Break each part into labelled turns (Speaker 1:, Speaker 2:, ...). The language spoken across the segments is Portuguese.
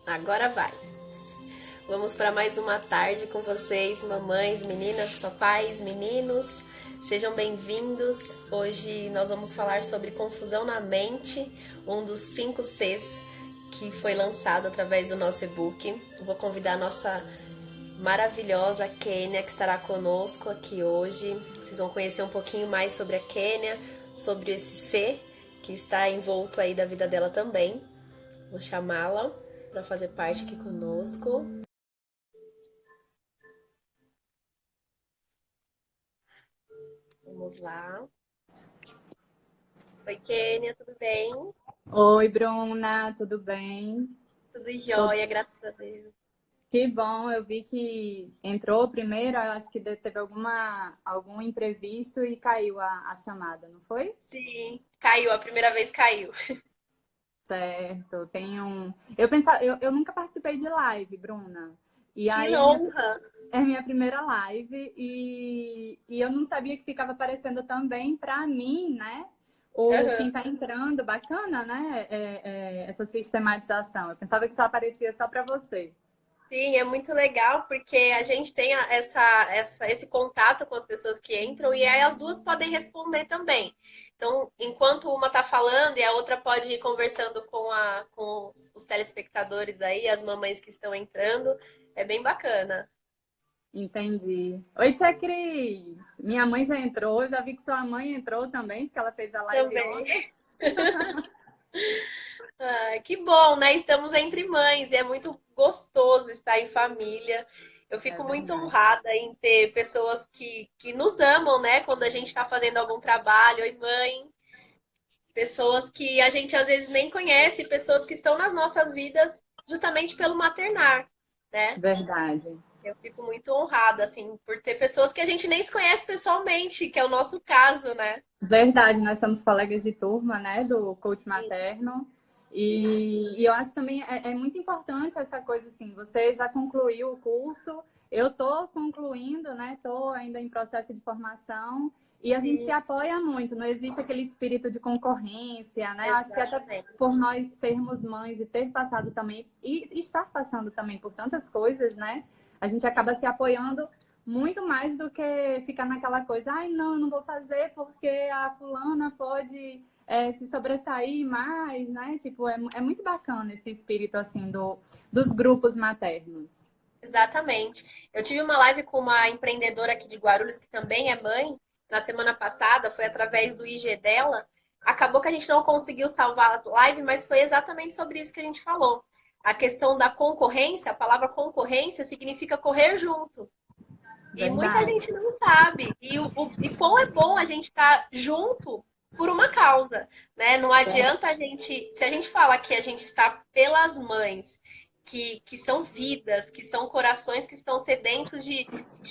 Speaker 1: Agora vai. Vamos para mais uma tarde com vocês, mamães, meninas, papais, meninos. Sejam bem-vindos. Hoje nós vamos falar sobre confusão na mente, um dos 5 Cs que foi lançado através do nosso e-book. Vou convidar a nossa maravilhosa Kênia, que estará conosco aqui hoje. Vocês vão conhecer um pouquinho mais sobre a Kênia, sobre esse C que está envolto aí da vida dela também. Vou chamá-la para fazer parte aqui conosco. Vamos lá. Oi, Kênia, tudo bem?
Speaker 2: Oi, Bruna, tudo bem?
Speaker 1: Tudo
Speaker 2: Tô-
Speaker 1: jóia, graças a Deus.
Speaker 2: Que bom, eu vi que entrou primeiro, eu acho que teve algum imprevisto e caiu a chamada, não foi?
Speaker 1: Sim, caiu, a primeira vez caiu.
Speaker 2: Certo, Eu pensava, eu nunca participei de live, Bruna. E
Speaker 1: Que
Speaker 2: aí
Speaker 1: honra!
Speaker 2: é minha primeira live e eu não sabia que ficava aparecendo também para mim, né? Ou quem
Speaker 1: Uhum.
Speaker 2: está entrando, bacana, né? Essa sistematização. Eu pensava que só aparecia só para você.
Speaker 1: Sim, é muito legal porque a gente tem esse contato com as pessoas que entram e aí as duas podem responder também. Então, enquanto uma está falando e a outra pode ir conversando com os telespectadores aí, as mamães que estão entrando, é bem bacana.
Speaker 2: Entendi. Oi, tia Cris. Minha mãe já entrou, já vi que sua mãe entrou também, porque ela fez a live ontem.
Speaker 1: Também. Ah, que bom, né? Estamos entre mães e é muito gostoso estar em família. Eu
Speaker 2: É
Speaker 1: fico muito
Speaker 2: verdade.
Speaker 1: honrada em ter pessoas que nos amam, né? Quando a gente está fazendo algum trabalho. Oi, mãe. Pessoas que a gente às vezes nem conhece, pessoas que estão nas nossas vidas justamente pelo maternar, né?
Speaker 2: Verdade.
Speaker 1: Eu fico muito honrada, assim, por ter pessoas que a gente nem se conhece pessoalmente, que é o nosso caso, né?
Speaker 2: Verdade, nós somos colegas de turma, né, do coach
Speaker 1: Sim,
Speaker 2: materno.
Speaker 1: sim.
Speaker 2: E eu acho também é muito importante essa coisa assim. Você já concluiu o curso, eu estou concluindo, né? Estou ainda em processo de formação. E a gente se
Speaker 1: Sim,
Speaker 2: apoia muito, não existe aquele espírito de concorrência, né? Eu acho que até
Speaker 1: exatamente.
Speaker 2: por nós sermos mães e ter passado também, e estar passando também por tantas coisas, né? A gente acaba se apoiando muito mais do que ficar naquela coisa, ai, não, eu não vou fazer porque a fulana pode se sobressair mais, né? Tipo, é muito bacana esse espírito, assim, dos grupos maternos.
Speaker 1: Exatamente. Eu tive uma live com uma empreendedora aqui de Guarulhos, que também é mãe, na semana passada, foi através do IG dela. Acabou que a gente não conseguiu salvar a live, mas foi exatamente sobre isso que a gente falou. A questão da concorrência, a palavra concorrência significa correr junto. E muita
Speaker 2: Verdade.
Speaker 1: gente não sabe. E quão é bom a gente estar junto por uma causa, né? Não adianta a gente, se a gente fala que a gente está pelas mães, que são vidas, que são corações que estão sedentos de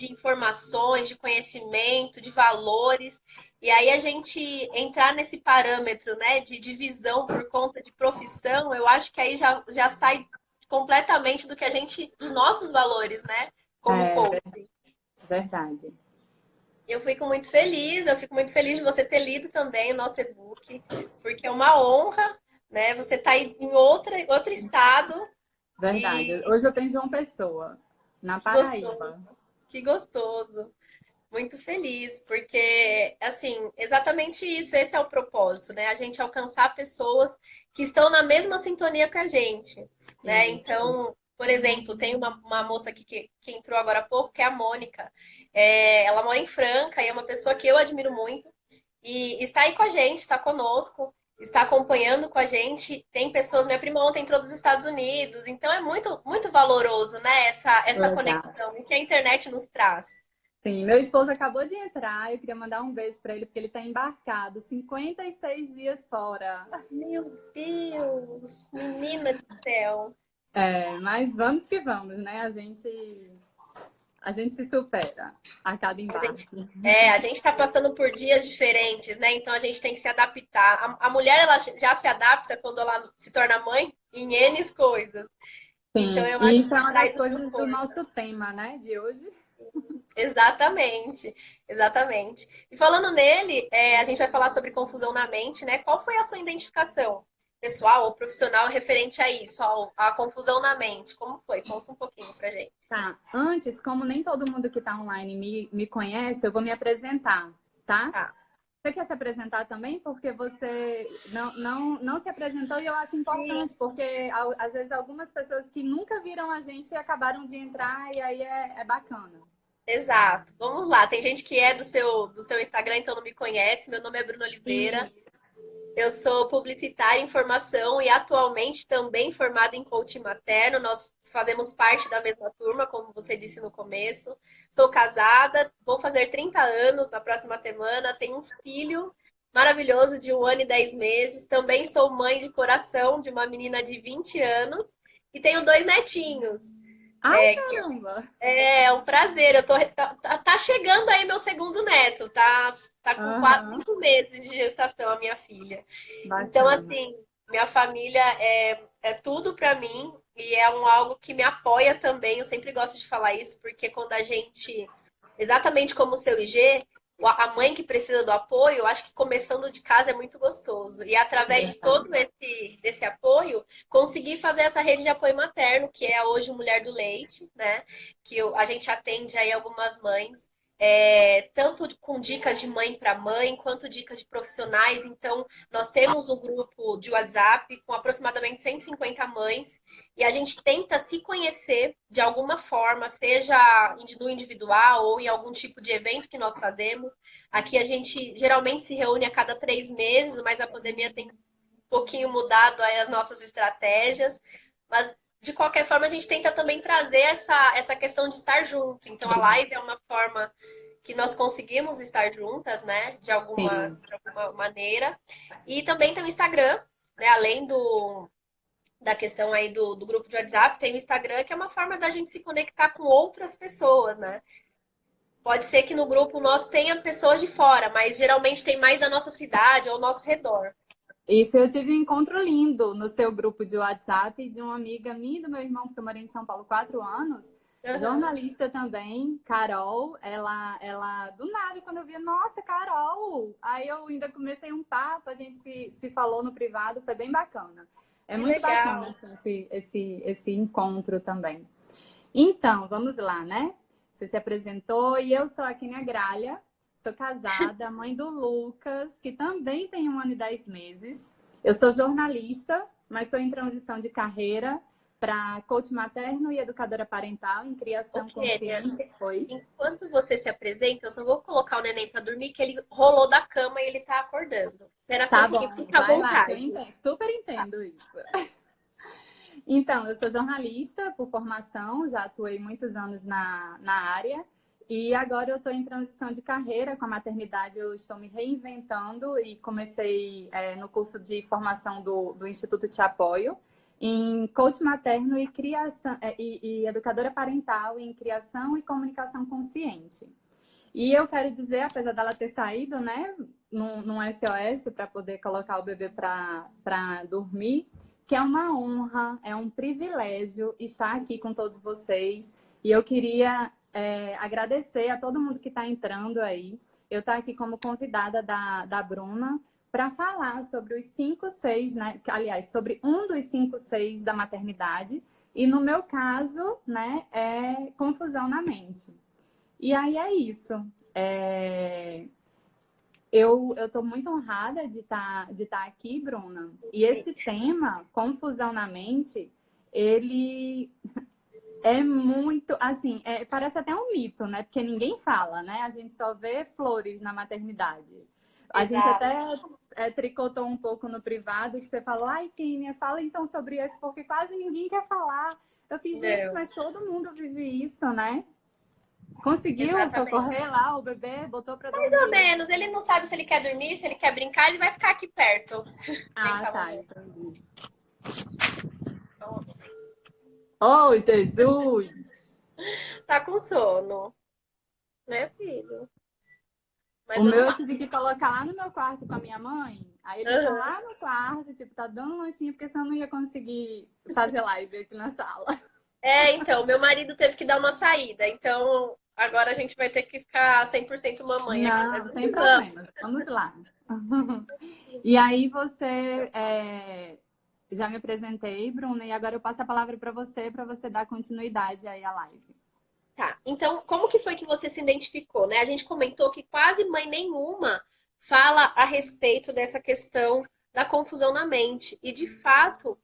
Speaker 1: informações, de conhecimento, de valores, e aí a gente entrar nesse parâmetro, né, de divisão por conta de profissão, eu acho que aí já sai completamente do que a gente, dos nossos valores, né, como
Speaker 2: É
Speaker 1: coach.
Speaker 2: verdade.
Speaker 1: Eu fico muito feliz de você ter lido também o nosso e-book, porque é uma honra, né? Você está em outro estado
Speaker 2: Verdade.
Speaker 1: e
Speaker 2: Hoje eu tenho João Pessoa, na
Speaker 1: que gostoso,
Speaker 2: Paraíba.
Speaker 1: que gostoso. Muito feliz, porque, assim, exatamente isso, esse é o propósito, né? A gente alcançar pessoas que estão na mesma sintonia que a gente, né?
Speaker 2: Isso.
Speaker 1: Então, por exemplo, tem uma moça aqui que entrou agora há pouco, que é a Mônica. Ela mora em Franca e é uma pessoa que eu admiro muito. E está aí com a gente, está conosco, está acompanhando com a gente. Tem pessoas, minha prima ontem entrou dos Estados Unidos, então é muito, muito valoroso, né? Essa
Speaker 2: Legal.
Speaker 1: conexão que a internet nos traz.
Speaker 2: Sim, meu esposo acabou de entrar, eu queria mandar um beijo para ele, porque ele está embarcado, 56 dias fora.
Speaker 1: Meu Deus, menina do céu.
Speaker 2: Mas vamos que vamos, né? A gente se supera a cada
Speaker 1: A gente,
Speaker 2: embarque.
Speaker 1: a gente tá passando por dias diferentes, né? Então a gente tem que se adaptar. A mulher, ela já se adapta quando ela se torna mãe em N coisas. Então
Speaker 2: Sim,
Speaker 1: eu
Speaker 2: e
Speaker 1: acho
Speaker 2: isso é
Speaker 1: que
Speaker 2: uma das
Speaker 1: traz uma
Speaker 2: coisas do
Speaker 1: força.
Speaker 2: nosso tema, né, de hoje.
Speaker 1: Exatamente, exatamente. E falando nele, a gente vai falar sobre confusão na mente, né? Qual foi a sua identificação pessoal ou profissional referente a isso, à confusão na mente. Como foi? Conta um pouquinho pra gente.
Speaker 2: Tá. Antes, como nem todo mundo que está online me conhece, eu vou me apresentar, tá?
Speaker 1: Tá.
Speaker 2: Você quer se apresentar também? Porque você não se apresentou e eu acho
Speaker 1: Sim,
Speaker 2: importante, porque às vezes algumas pessoas que nunca viram a gente acabaram de entrar e aí é bacana.
Speaker 1: exato. Vamos lá. Tem gente que é do seu Instagram, então não me conhece. Meu nome é Bruna Oliveira.
Speaker 2: E
Speaker 1: Eu sou publicitária em formação e atualmente também formada em coaching materno. Nós fazemos parte da mesma turma, como você disse no começo. Sou casada, vou fazer 30 anos na próxima semana. Tenho um filho maravilhoso de 1 ano e 10 meses. Também sou mãe de coração de uma menina de 20 anos e tenho 2 netinhos.
Speaker 2: ai, caramba!
Speaker 1: É um prazer. Tá chegando aí meu segundo neto, tá com quatro,
Speaker 2: Aham,
Speaker 1: 5 meses de gestação a minha filha. Então,
Speaker 2: bacana.
Speaker 1: assim, minha família é tudo para mim e é algo que me apoia também. Eu sempre gosto de falar isso, porque quando a gente, exatamente como o seu IG, a mãe que precisa do apoio, eu acho que começando de casa é muito gostoso. E
Speaker 2: É
Speaker 1: através de
Speaker 2: verdade.
Speaker 1: todo desse apoio, conseguir fazer essa rede de apoio materno, que é hoje o Mulher do Leite, né? A gente atende aí algumas mães. Tanto com dicas de mãe para mãe, quanto dicas de profissionais. Então, nós temos um grupo de WhatsApp com aproximadamente 150 mães e a gente tenta se conhecer de alguma forma, seja no individual ou em algum tipo de evento que nós fazemos. Aqui a gente geralmente se reúne a cada 3 meses, mas a pandemia tem um pouquinho mudado aí as nossas estratégias. Mas de qualquer forma, a gente tenta também trazer essa questão de estar junto. Então, a live é uma forma que nós conseguimos estar juntas, né?
Speaker 2: Sim.
Speaker 1: De alguma maneira. E também tem o Instagram, né? Além da questão aí do grupo de WhatsApp, tem o Instagram, que é uma forma da gente se conectar com outras pessoas, né? Pode ser que no grupo nós tenha pessoas de fora, mas geralmente tem mais da nossa cidade ou ao nosso redor.
Speaker 2: Isso, eu tive um encontro lindo no seu grupo de WhatsApp de uma amiga minha e do meu irmão, porque eu morei em São Paulo 4 anos,
Speaker 1: Uhum.
Speaker 2: jornalista também, Carol. Ela do nada, quando eu vi, nossa, Carol! Aí eu ainda comecei um papo, a gente se falou no privado, foi bem bacana. É
Speaker 1: Que
Speaker 2: muito bacana
Speaker 1: legal.
Speaker 2: assim, esse encontro também. Então, vamos lá, né? Você se apresentou e eu sou a Kênia Gralha, sou casada, mãe do Lucas, que também tem 1 ano e 10 meses. Eu sou jornalista, mas estou em transição de carreira para coach materno e educadora parental em
Speaker 1: Ô,
Speaker 2: criação
Speaker 1: Kênia,
Speaker 2: consciente. Foi.
Speaker 1: enquanto você se apresenta, eu só vou colocar o neném para dormir, que ele rolou da cama e ele tá acordando. Espera só um
Speaker 2: Tá
Speaker 1: pouquinho,
Speaker 2: bom,
Speaker 1: fica à
Speaker 2: vai lá, que eu
Speaker 1: vontade.
Speaker 2: entendo, super entendo isso. Então, eu sou jornalista por formação, já atuei muitos anos na área e agora eu estou em transição de carreira. Com a maternidade, eu estou me reinventando e comecei no curso de formação do Instituto Te Apoio em coach materno e criação e educadora parental em criação e comunicação consciente. E eu quero dizer, apesar dela ter saído, né, num SOS para poder colocar o bebê para dormir, que é uma honra, é um privilégio estar aqui com todos vocês. E eu queria agradecer a todo mundo que está entrando aí. Eu estou aqui como convidada da Bruna para falar sobre os 5 6, né? Aliás, sobre um dos 5 6 da maternidade. E no meu caso, né, é confusão na mente. E aí é isso. É... Eu estou muito honrada de tá aqui, Bruna. E esse tema, confusão na mente, ele é muito, assim, parece até um mito, né? Porque ninguém fala, né? A gente só vê flores na maternidade. A gente
Speaker 1: Exato.
Speaker 2: até tricotou um pouco no privado, que você falou, ai, Kínia, fala então sobre isso, porque quase ninguém quer falar. Eu fiz, gente,
Speaker 1: Não,
Speaker 2: mas todo mundo vive isso, né? Conseguiu
Speaker 1: exatamente.
Speaker 2: socorrer lá o bebê, botou para
Speaker 1: Mais ou
Speaker 2: dormir.
Speaker 1: menos. Ele não sabe se ele quer dormir, se ele quer brincar, ele vai ficar aqui perto. Vem
Speaker 2: Ah,
Speaker 1: cá,
Speaker 2: tá,
Speaker 1: mamãe.
Speaker 2: entendi. Oh, Jesus!
Speaker 1: Tá com sono, né, filho?
Speaker 2: O
Speaker 1: Mas
Speaker 2: meu
Speaker 1: vamos
Speaker 2: eu
Speaker 1: lá.
Speaker 2: tive que colocar lá no meu quarto com a minha mãe. Aí eles estão
Speaker 1: Aham.
Speaker 2: lá no quarto, tipo, tá dando um lanchinho, porque senão eu não ia conseguir fazer live aqui na sala.
Speaker 1: Então, meu marido teve que dar uma saída, então agora a gente vai ter que ficar 100% mamãe aqui, mas
Speaker 2: Não, sem
Speaker 1: vamos.
Speaker 2: problemas. Vamos lá. E aí você Já me apresentei, Bruna, e agora eu passo a palavra para você dar continuidade aí à live.
Speaker 1: Tá, então como que foi que você se identificou, né? A gente comentou que quase mãe nenhuma fala a respeito dessa questão da confusão na mente. E de fato,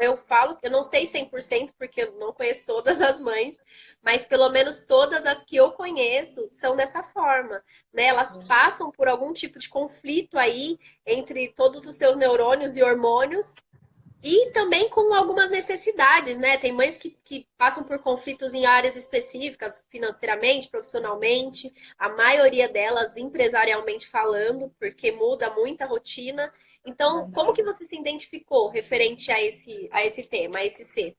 Speaker 1: eu falo, eu não sei 100% porque eu não conheço todas as mães, mas pelo menos todas as que eu conheço são dessa forma, né? Elas passam por algum tipo de conflito aí entre todos os seus neurônios e hormônios e também com algumas necessidades, né? Tem mães que passam por conflitos em áreas específicas, financeiramente, profissionalmente, a maioria delas empresarialmente falando, porque muda muito a rotina. Então, como que você se identificou referente a esse tema, a esse ser?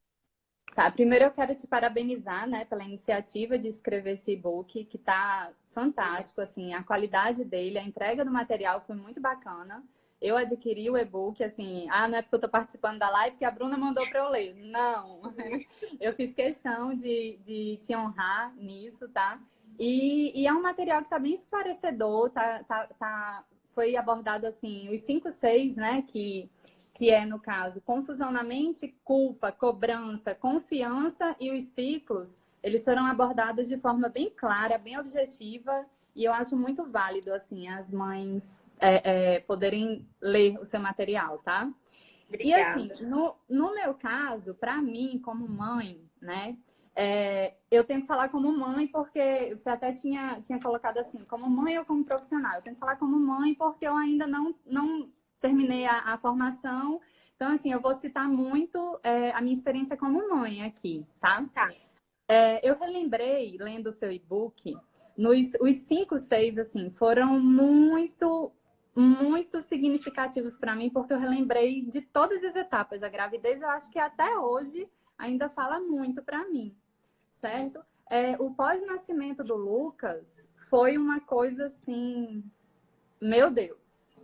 Speaker 2: Tá, primeiro eu quero te parabenizar, né, pela iniciativa de escrever esse e-book, que tá fantástico, assim, a qualidade dele, a entrega do material foi muito bacana. Eu adquiri o e-book, assim, não é porque eu tô participando da live que a Bruna mandou para eu ler. Não, eu fiz questão de te honrar nisso, tá? E é um material que tá bem esclarecedor, foi abordado, assim, os 5 6, né, que é, no caso, confusão na mente, culpa, cobrança, confiança e os ciclos, eles foram abordados de forma bem clara, bem objetiva, e eu acho muito válido, assim, as mães poderem ler o seu material, tá?
Speaker 1: Obrigada.
Speaker 2: E, assim, no meu caso, para mim, como mãe, né, eu tenho que falar como mãe porque você até tinha colocado assim, como mãe ou como profissional. Eu tenho que falar como mãe porque eu ainda não terminei a formação. Então, assim, eu vou citar muito a minha experiência como mãe aqui, tá?
Speaker 1: Tá.
Speaker 2: Eu relembrei, lendo o seu e-book, os 5, 6, assim, foram muito significativos para mim, porque eu relembrei de todas as etapas da gravidez. Eu acho que até hoje ainda fala muito para mim, certo? O pós-nascimento do Lucas foi uma coisa assim, meu Deus.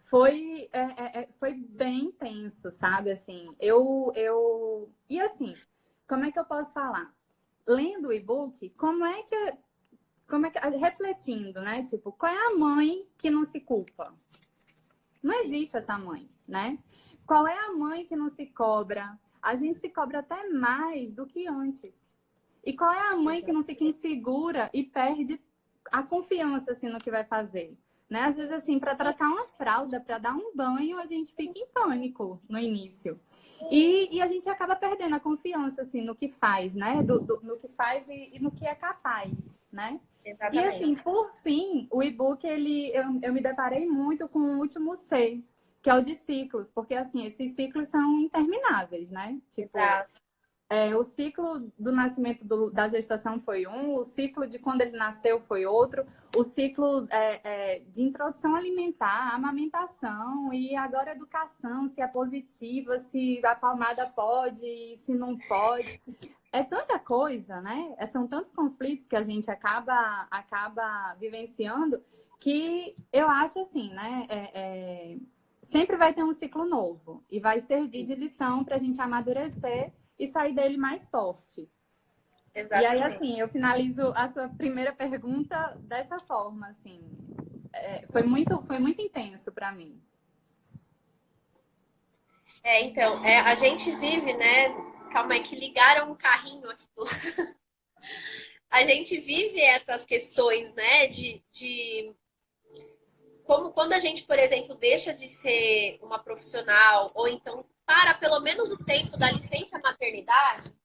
Speaker 2: Foi bem intenso, sabe? Assim, E assim, como é que eu posso falar? Lendo o e-book, refletindo, né? Tipo, qual é a mãe que não se culpa? Não existe essa mãe, né? Qual é a mãe que não se cobra? A gente se cobra até mais do que antes. E qual é a mãe que não fica insegura e perde a confiança assim no que vai fazer? Né? Às vezes, assim, para trocar uma fralda, para dar um banho, a gente fica em pânico no início. E a gente acaba perdendo a confiança, assim, no que faz, né? No que faz e no que é capaz, né? E,
Speaker 1: Exatamente.
Speaker 2: assim, por fim, o e-book, eu me deparei muito com o último C, que é o de ciclos, porque, assim, esses ciclos são intermináveis, né? Tipo,
Speaker 1: Exato.
Speaker 2: o ciclo do nascimento da gestação foi um, o ciclo de quando ele nasceu foi outro, o ciclo de introdução alimentar, amamentação e agora educação, se é positiva, se a palmada pode, se não pode. É tanta coisa, né? São tantos conflitos que a gente acaba vivenciando que eu acho assim, né? Sempre vai ter um ciclo novo e vai servir de lição para a gente amadurecer e sair dele mais forte. E aí,
Speaker 1: Exatamente.
Speaker 2: assim, eu finalizo a sua primeira pergunta dessa forma, assim. Foi muito intenso para mim.
Speaker 1: Então, a gente vive, né? Calma aí, que ligaram um carrinho aqui. A gente vive essas questões, né? Como quando a gente, por exemplo, deixa de ser uma profissional, ou então para pelo menos o tempo da licença maternidade,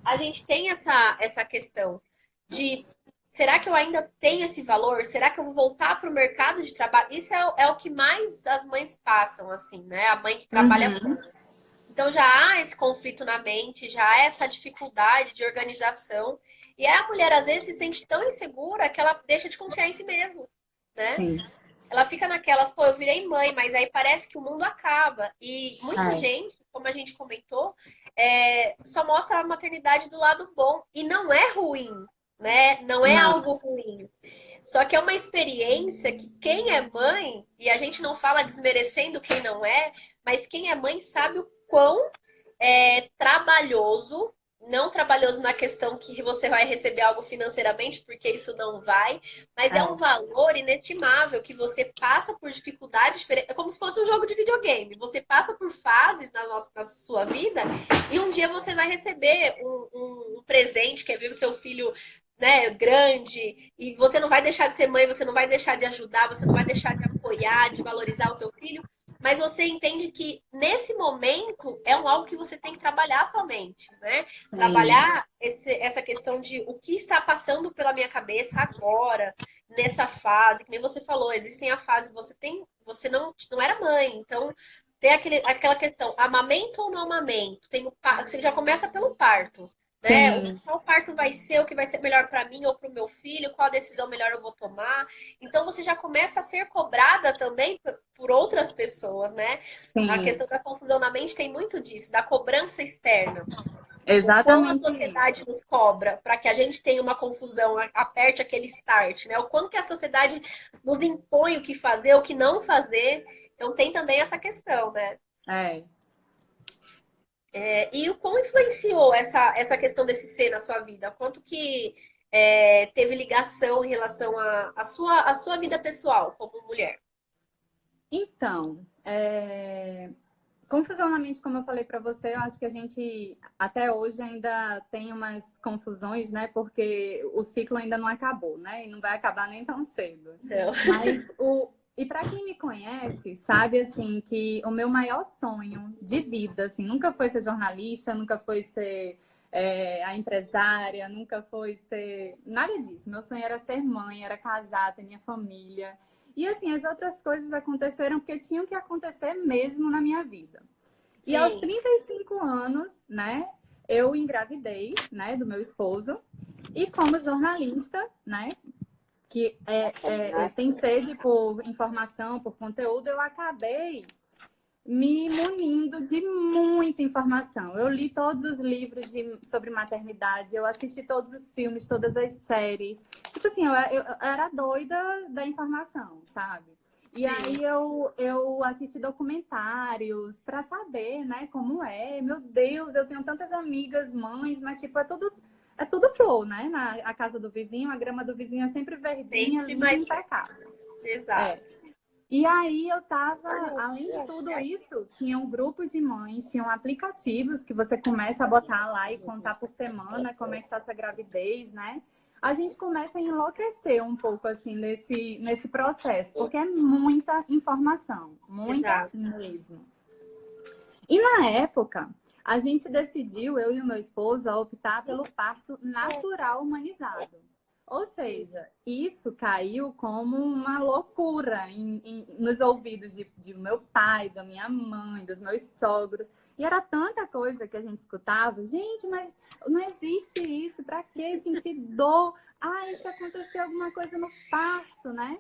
Speaker 1: a gente tem essa questão de será que eu ainda tenho esse valor? Será que eu vou voltar para o mercado de trabalho? Isso é o que mais as mães passam, assim, né? A mãe que trabalha fora. Então já há esse conflito na mente, já há essa dificuldade de organização. E a mulher, às vezes, se sente tão insegura que ela deixa de confiar em si mesma, né?
Speaker 2: Sim.
Speaker 1: Ela fica naquelas, pô, eu virei mãe, mas aí parece que o mundo acaba. E muita gente, como a gente comentou, só mostra a maternidade do lado bom. E não é ruim, né? Não é
Speaker 2: Não.
Speaker 1: algo ruim. Só que é uma experiência que quem é mãe, e a gente não fala desmerecendo quem não é, mas quem é mãe sabe o quão trabalhoso, não trabalhoso na questão que você vai receber algo financeiramente, porque isso não vai, mas é um
Speaker 2: É,
Speaker 1: valor inestimável que você passa por dificuldades diferentes. É como se fosse um jogo de videogame. Você passa por fases na sua vida e um dia você vai receber um presente, quer ver o seu filho, né, grande, e você não vai deixar de ser mãe, você não vai deixar de ajudar, você não vai deixar de apoiar, de valorizar o seu filho, mas você entende que nesse momento é algo que você tem que trabalhar somente, né?
Speaker 2: sim.
Speaker 1: Trabalhar essa questão de o que está passando pela minha cabeça agora, nessa fase, que nem você falou, existem a fase que você não era mãe, então tem aquela questão, amamento ou não amamento? Você já começa pelo parto, né?
Speaker 2: Sim,
Speaker 1: Qual parto vai ser, o que vai ser melhor para mim ou para o meu filho, qual decisão melhor eu vou tomar. Então você já começa a ser cobrada também por outras pessoas, né? A
Speaker 2: sim.
Speaker 1: questão da confusão na mente tem muito disso, da cobrança externa. O quão a
Speaker 2: Exatamente
Speaker 1: sociedade
Speaker 2: isso.
Speaker 1: nos cobra para que a gente tenha uma confusão, aperte aquele start, né? O quanto que a sociedade nos impõe o que fazer, o que não fazer. Então tem também essa questão, né?
Speaker 2: É.
Speaker 1: E o quão influenciou essa questão desse ser na sua vida? Quanto que teve ligação em relação à sua vida pessoal como mulher?
Speaker 2: Então, confusão na mente, como eu falei para você, eu acho que a gente até hoje ainda tem umas confusões, né? Porque o ciclo ainda não acabou, né? E não vai acabar nem tão cedo.
Speaker 1: Então,
Speaker 2: Mas e para quem me conhece, sabe assim que o meu maior sonho de vida, assim, nunca foi ser jornalista, nunca foi ser a empresária, nunca foi ser nada disso. Meu sonho era ser mãe, era casar, ter minha família. E assim, as outras coisas aconteceram porque tinham que acontecer mesmo na minha vida. E aos
Speaker 1: sim,
Speaker 2: 35 anos, né, eu engravidei, né, do meu esposo. E como jornalista, né, que tem sede por informação, por conteúdo, eu acabei me munindo de muita informação. Eu li todos os livros sobre maternidade, eu assisti todos os filmes, todas as séries. Tipo assim, eu era doida da informação, sabe? E
Speaker 1: sim.
Speaker 2: aí eu assisti documentários para saber, né, como é. Meu Deus, eu tenho tantas amigas, mães, mas tipo, é tudo flor, né? A casa do vizinho, a grama do vizinho é sempre verdinha,
Speaker 1: Sempre
Speaker 2: limpa e
Speaker 1: mais.
Speaker 2: impecável.
Speaker 1: Exato.
Speaker 2: É. E aí eu tava, além de tudo isso, tinham grupos de mães, tinham aplicativos que você começa a botar lá e contar por semana como é que tá essa gravidez, né? A gente começa a enlouquecer um pouco assim nesse processo, porque é muita informação, muita
Speaker 1: Exato.
Speaker 2: mesmo. E na época, a gente decidiu, eu e o meu esposo, a optar pelo parto natural humanizado. Ou
Speaker 1: Sim.
Speaker 2: seja, isso caiu como uma loucura nos ouvidos de meu pai, da minha mãe, dos meus sogros. E era tanta coisa que a gente escutava. Gente, mas não existe isso. Para que sentir dor? Ah, isso aconteceu alguma coisa no parto, né?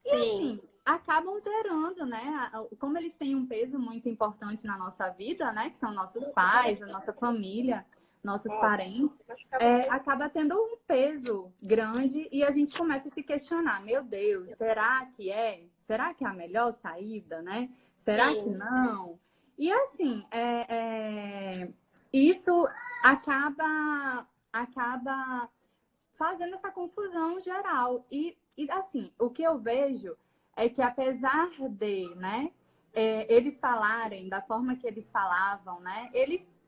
Speaker 1: Sim.
Speaker 2: Assim, acabam gerando, né? Como eles têm um peso muito importante na nossa vida, né? Que são nossos pais, a nossa família, nossos
Speaker 1: Ó,
Speaker 2: parentes,
Speaker 1: acho que pra você.
Speaker 2: acaba tendo um peso grande e a gente começa a se questionar: meu Deus, será que é? Será que é a melhor saída, né? Será que
Speaker 1: Sim.
Speaker 2: não? E assim, isso acaba fazendo essa confusão geral. E assim, o que eu vejo é que apesar de, né, eles falarem da forma que eles falavam, né, eles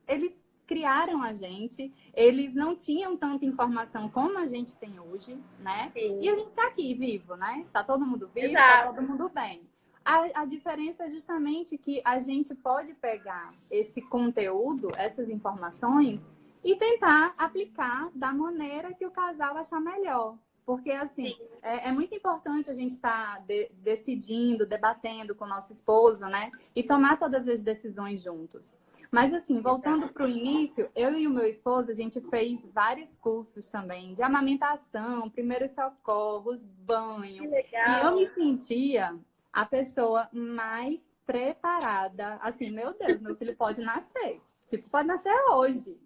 Speaker 2: criaram a gente, eles não tinham tanta informação como a gente tem hoje, né? E
Speaker 1: Sim.
Speaker 2: a gente está aqui vivo, né? Tá todo mundo vivo, tá
Speaker 1: Exato.
Speaker 2: todo mundo bem. A diferença é justamente que a gente pode pegar esse conteúdo, essas informações, e tentar aplicar da maneira que o casal achar melhor. Porque, assim,
Speaker 1: Sim.
Speaker 2: é muito importante a gente estar decidindo, debatendo com o nosso esposo, né? E tomar todas as decisões juntos. Mas, assim, voltando
Speaker 1: Exato.
Speaker 2: para o início, eu e o meu esposo, a gente fez vários cursos também de amamentação, primeiros socorros,
Speaker 1: Que
Speaker 2: banho. E eu me
Speaker 1: legal.
Speaker 2: sentia a pessoa mais preparada. Assim, meu Deus, meu filho pode nascer. Tipo, pode nascer hoje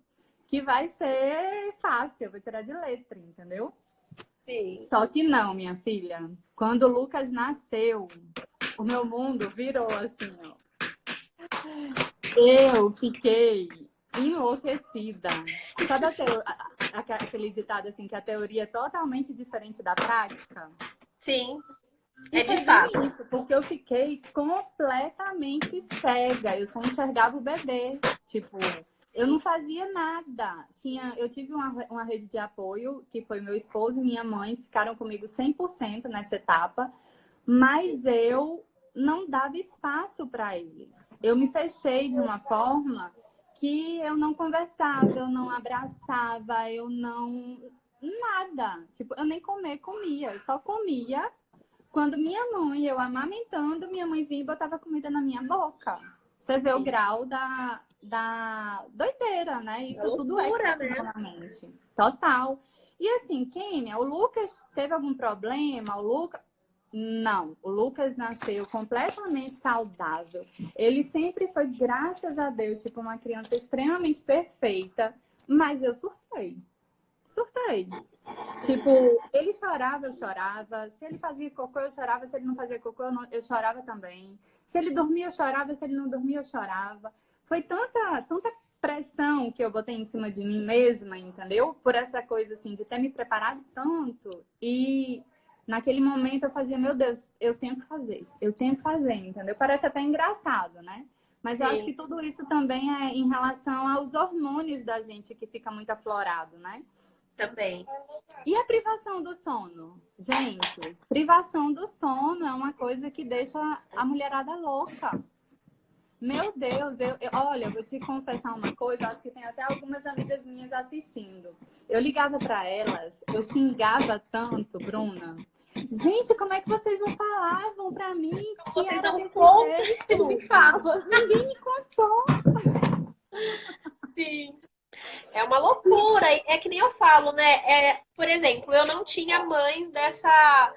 Speaker 2: que vai ser fácil, eu vou tirar de letra, entendeu?
Speaker 1: Sim.
Speaker 2: Só que não, minha filha. Quando o Lucas nasceu, o meu mundo virou assim, ó. Eu fiquei. enlouquecida. Sabe aquele ditado assim, que a teoria é totalmente diferente da prática?
Speaker 1: Sim,
Speaker 2: E
Speaker 1: é de
Speaker 2: foi bem
Speaker 1: fato.
Speaker 2: isso, porque eu fiquei completamente cega. Eu só enxergava o bebê. Tipo, eu não fazia nada. Eu tive uma rede de apoio, que foi meu esposo e minha mãe, que ficaram comigo 100% nessa etapa, mas eu não dava espaço para eles. Eu me fechei de uma forma que eu não conversava, eu não abraçava, eu não. Nada. Tipo, eu nem comer comia. Eu só comia quando minha mãe, eu amamentando, minha mãe vinha e botava comida na minha boca. Você vê o
Speaker 1: Sim.
Speaker 2: grau da doideira, né?
Speaker 1: É
Speaker 2: Isso tudo é
Speaker 1: loucura,
Speaker 2: confusão
Speaker 1: né?
Speaker 2: na mente. Total. E assim, Kênia, o Lucas teve algum problema? O Lucas. Não, o Lucas nasceu completamente saudável. Ele sempre foi, graças a Deus, tipo, uma criança extremamente perfeita, mas eu surtei. Surtei. Tipo, ele chorava, eu chorava. Se ele fazia cocô, eu chorava. Se ele não fazia cocô, eu chorava também. Se ele dormia, eu chorava. Se ele não dormia, eu chorava. Foi tanta pressão que eu botei em cima de mim mesma, entendeu? Por essa coisa, assim, de ter me preparado tanto. E naquele momento eu fazia, meu Deus, eu tenho que fazer, entendeu? Parece até engraçado, né? Mas eu acho que
Speaker 1: Sim,
Speaker 2: tudo isso também é em relação aos hormônios da gente que fica muito aflorado, né?
Speaker 1: também.
Speaker 2: E a privação do sono? Gente, privação do sono é uma coisa que deixa a mulherada louca. Meu Deus, olha, eu vou te confessar uma coisa, acho que tem até algumas amigas minhas assistindo. Eu ligava para elas, eu xingava tanto, Bruna. Gente, como é que vocês não falavam para mim que
Speaker 1: Vocês
Speaker 2: era
Speaker 1: não
Speaker 2: desse
Speaker 1: contam, eles me
Speaker 2: jeito?
Speaker 1: falam.
Speaker 2: Ninguém me contou.
Speaker 1: Sim. É uma loucura. É que nem eu falo, né? Por exemplo, eu não tinha mães dessa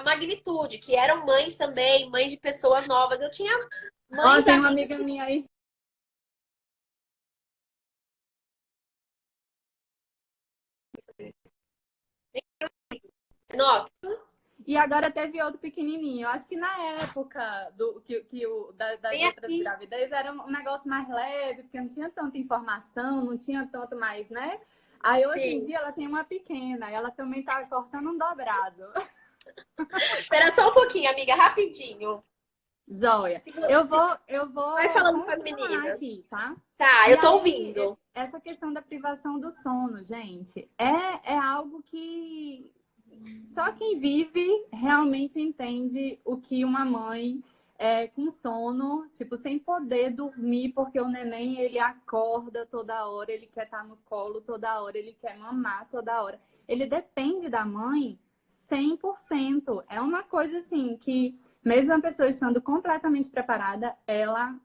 Speaker 1: magnitude, que eram mães também, mães de pessoas novas. Eu tinha
Speaker 2: Ó,
Speaker 1: mães
Speaker 2: tem uma
Speaker 1: amigas
Speaker 2: amiga minha aí.
Speaker 1: novas.
Speaker 2: E agora teve outro pequenininho. Eu acho que na época das
Speaker 1: Vem
Speaker 2: outras
Speaker 1: aqui.
Speaker 2: gravidez era um negócio mais leve, porque não tinha tanta informação, não tinha tanto mais, né? Aí hoje em
Speaker 1: Sim.
Speaker 2: dia ela tem uma pequena, ela também tá cortando um dobrado.
Speaker 1: Espera só um pouquinho, amiga, rapidinho.
Speaker 2: Joia. Eu
Speaker 1: Vai
Speaker 2: vou
Speaker 1: falando com as
Speaker 2: continuar
Speaker 1: meninas.
Speaker 2: aqui, tá?
Speaker 1: Tá,
Speaker 2: E
Speaker 1: eu tô
Speaker 2: aí,
Speaker 1: ouvindo.
Speaker 2: essa questão da privação do sono, gente, é algo que só quem vive realmente entende o que uma mãe com sono, tipo, sem poder dormir, porque o neném ele acorda toda hora, ele quer estar no colo toda hora, ele quer mamar toda hora. Ele depende da mãe 100%. É uma coisa assim que, mesmo a pessoa estando completamente preparada, ela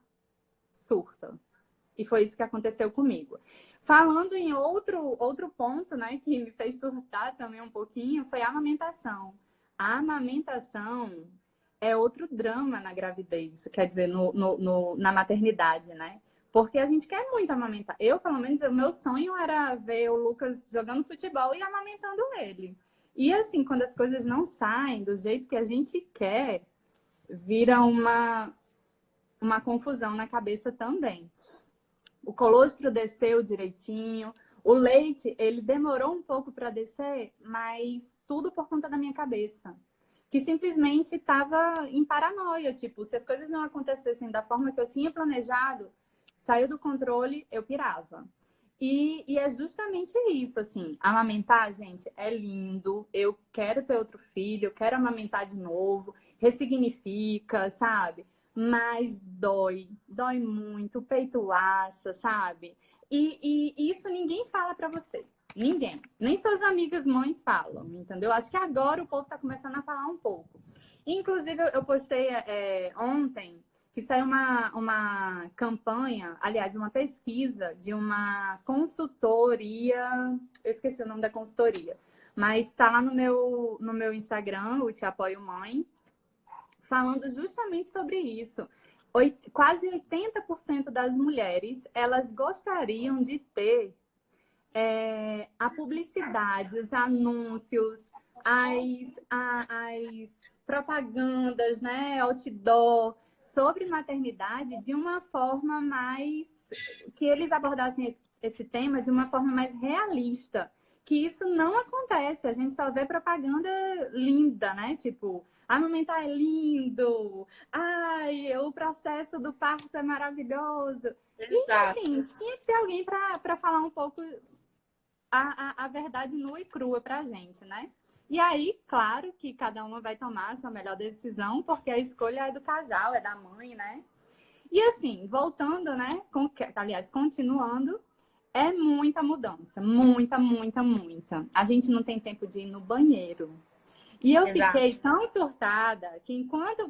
Speaker 2: surta. E foi isso que aconteceu comigo. Falando em outro ponto, né, que me fez surtar também um pouquinho, foi a amamentação. A amamentação é outro drama na gravidez, quer dizer, na maternidade, né? Porque a gente quer muito amamentar. Eu, pelo menos, o meu sonho era ver o Lucas jogando futebol e amamentando ele. E assim, quando as coisas não saem do jeito que a gente quer, vira uma confusão na cabeça também. O colostro desceu direitinho. O leite, ele demorou um pouco para descer, mas tudo por conta da minha cabeça. Que simplesmente estava em paranoia. Tipo, se as coisas não acontecessem da forma que eu tinha planejado, saiu do controle, eu pirava. E é justamente isso, assim. Amamentar, gente, é lindo. Eu quero ter outro filho, eu quero amamentar de novo. Ressignifica, sabe? Mas dói muito, o peito assa, sabe? E isso ninguém fala pra você. Ninguém. Nem suas amigas mães falam, entendeu? Acho que agora o povo tá começando a falar um pouco. Inclusive, eu postei ontem que saiu uma campanha, aliás, uma pesquisa de uma consultoria, eu esqueci o nome da consultoria, mas está lá no meu Instagram, o Te Apoio Mãe, falando justamente sobre isso. Quase 80% das mulheres, elas gostariam de ter a publicidade, os anúncios, as propagandas, né, outdoor, sobre maternidade de uma forma mais... que eles abordassem esse tema de uma forma mais realista. Que isso não acontece, a gente só vê propaganda linda, né? Tipo, amamentar é lindo, ai, o processo do parto é maravilhoso. E,
Speaker 1: Exato.
Speaker 2: assim, tinha que ter alguém para falar um pouco a verdade nua e crua pra gente, né? E aí, claro que cada uma vai tomar a sua melhor decisão, porque a escolha é do casal, é da mãe, né? E assim, voltando, né? Aliás, continuando, é muita mudança. Muita, muita, muita. A gente não tem tempo de ir no banheiro. E eu
Speaker 1: Exato.
Speaker 2: fiquei tão surtada que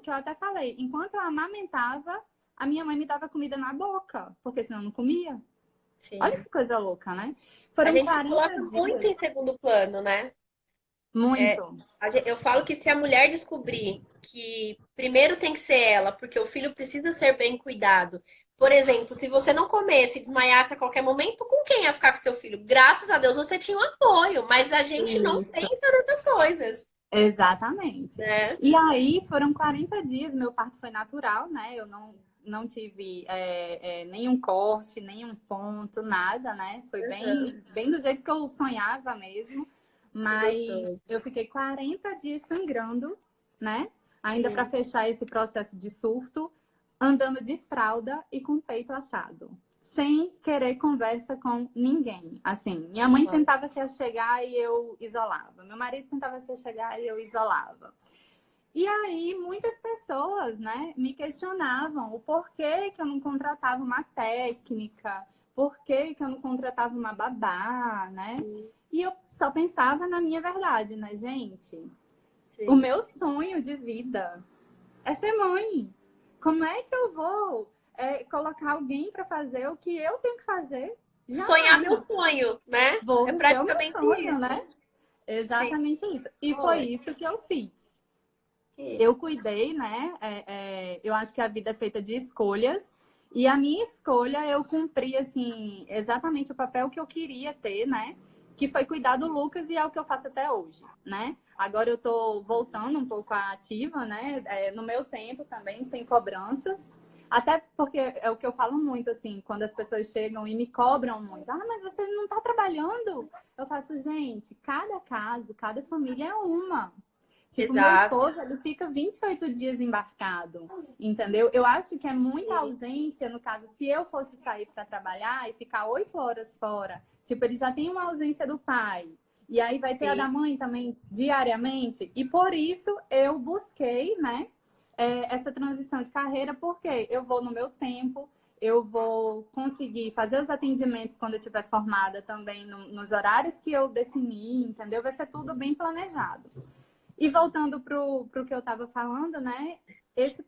Speaker 2: eu até falei, enquanto eu amamentava, a minha mãe me dava comida na boca, porque senão eu não comia. Olha
Speaker 1: Sim.
Speaker 2: que coisa louca, né?
Speaker 1: A
Speaker 2: Foram
Speaker 1: gente se
Speaker 2: 40
Speaker 1: coloca muito em
Speaker 2: dias.
Speaker 1: segundo plano, né?
Speaker 2: Muito.
Speaker 1: Eu falo que se a mulher descobrir que primeiro tem que ser ela, porque o filho precisa ser bem cuidado. Por exemplo, se você não comesse e desmaiasse a qualquer momento, com quem ia ficar com seu filho? Graças a Deus você tinha um apoio, mas a gente não
Speaker 2: Isso.
Speaker 1: tem para outras coisas,
Speaker 2: Exatamente.
Speaker 1: né?
Speaker 2: E aí foram 40 dias, meu parto foi natural, né? Eu não tive nenhum corte, nenhum ponto, nada, né? Foi
Speaker 1: Uhum.
Speaker 2: bem do jeito que eu sonhava mesmo.
Speaker 1: Que
Speaker 2: Mas
Speaker 1: gostoso.
Speaker 2: eu fiquei 40 dias sangrando, né? Ainda para
Speaker 1: Sim.
Speaker 2: fechar esse processo de surto, andando de fralda e com o peito assado. Sem querer conversa com ninguém. Assim, minha mãe
Speaker 1: Olha,
Speaker 2: tentava se achegar e eu isolava. Meu marido tentava se achegar e eu isolava. E aí, muitas pessoas, né, me questionavam o porquê que eu não contratava uma técnica, por que eu não contratava uma babá, né?
Speaker 1: sim,
Speaker 2: E eu só pensava na minha verdade, né, gente? O
Speaker 1: sim.
Speaker 2: meu sonho de vida é ser mãe. Como é que eu vou colocar alguém para fazer o que eu tenho que fazer?
Speaker 1: Sonhar meu
Speaker 2: Jamais.
Speaker 1: sonho, né?
Speaker 2: Vou
Speaker 1: É
Speaker 2: viver o meu
Speaker 1: praticamente
Speaker 2: sonho,
Speaker 1: isso.
Speaker 2: né?
Speaker 1: Sim.
Speaker 2: Exatamente isso. E foi
Speaker 1: Olha,
Speaker 2: isso que eu fiz.
Speaker 1: que
Speaker 2: Eu cuidei, né? Eu acho que a vida é feita de escolhas. E a minha escolha, eu cumpri, assim, exatamente o papel que eu queria ter, né? Que foi cuidar do Lucas e é o que eu faço até hoje, né? Agora eu tô voltando um pouco à ativa, né? No meu tempo também, sem cobranças. Até porque é o que eu falo muito, assim, quando as pessoas chegam e me cobram muito. Ah, mas você não tá trabalhando? Eu faço, gente, cada caso, cada família é uma. Tipo, meu
Speaker 1: exato.
Speaker 2: esposo, ele fica 28 dias embarcado, entendeu? Eu acho que é muita
Speaker 1: Sim,
Speaker 2: ausência, no caso, se eu fosse sair para trabalhar e ficar 8 horas fora, tipo, ele já tem uma ausência do pai, e aí vai ter a da
Speaker 1: sim,
Speaker 2: mãe também diariamente, e por isso eu busquei, né, essa transição de carreira, porque eu vou no meu tempo, eu vou conseguir fazer os atendimentos quando eu estiver formada também nos horários que eu defini, entendeu? Vai ser tudo bem planejado. E voltando para o que eu estava falando, né? Esse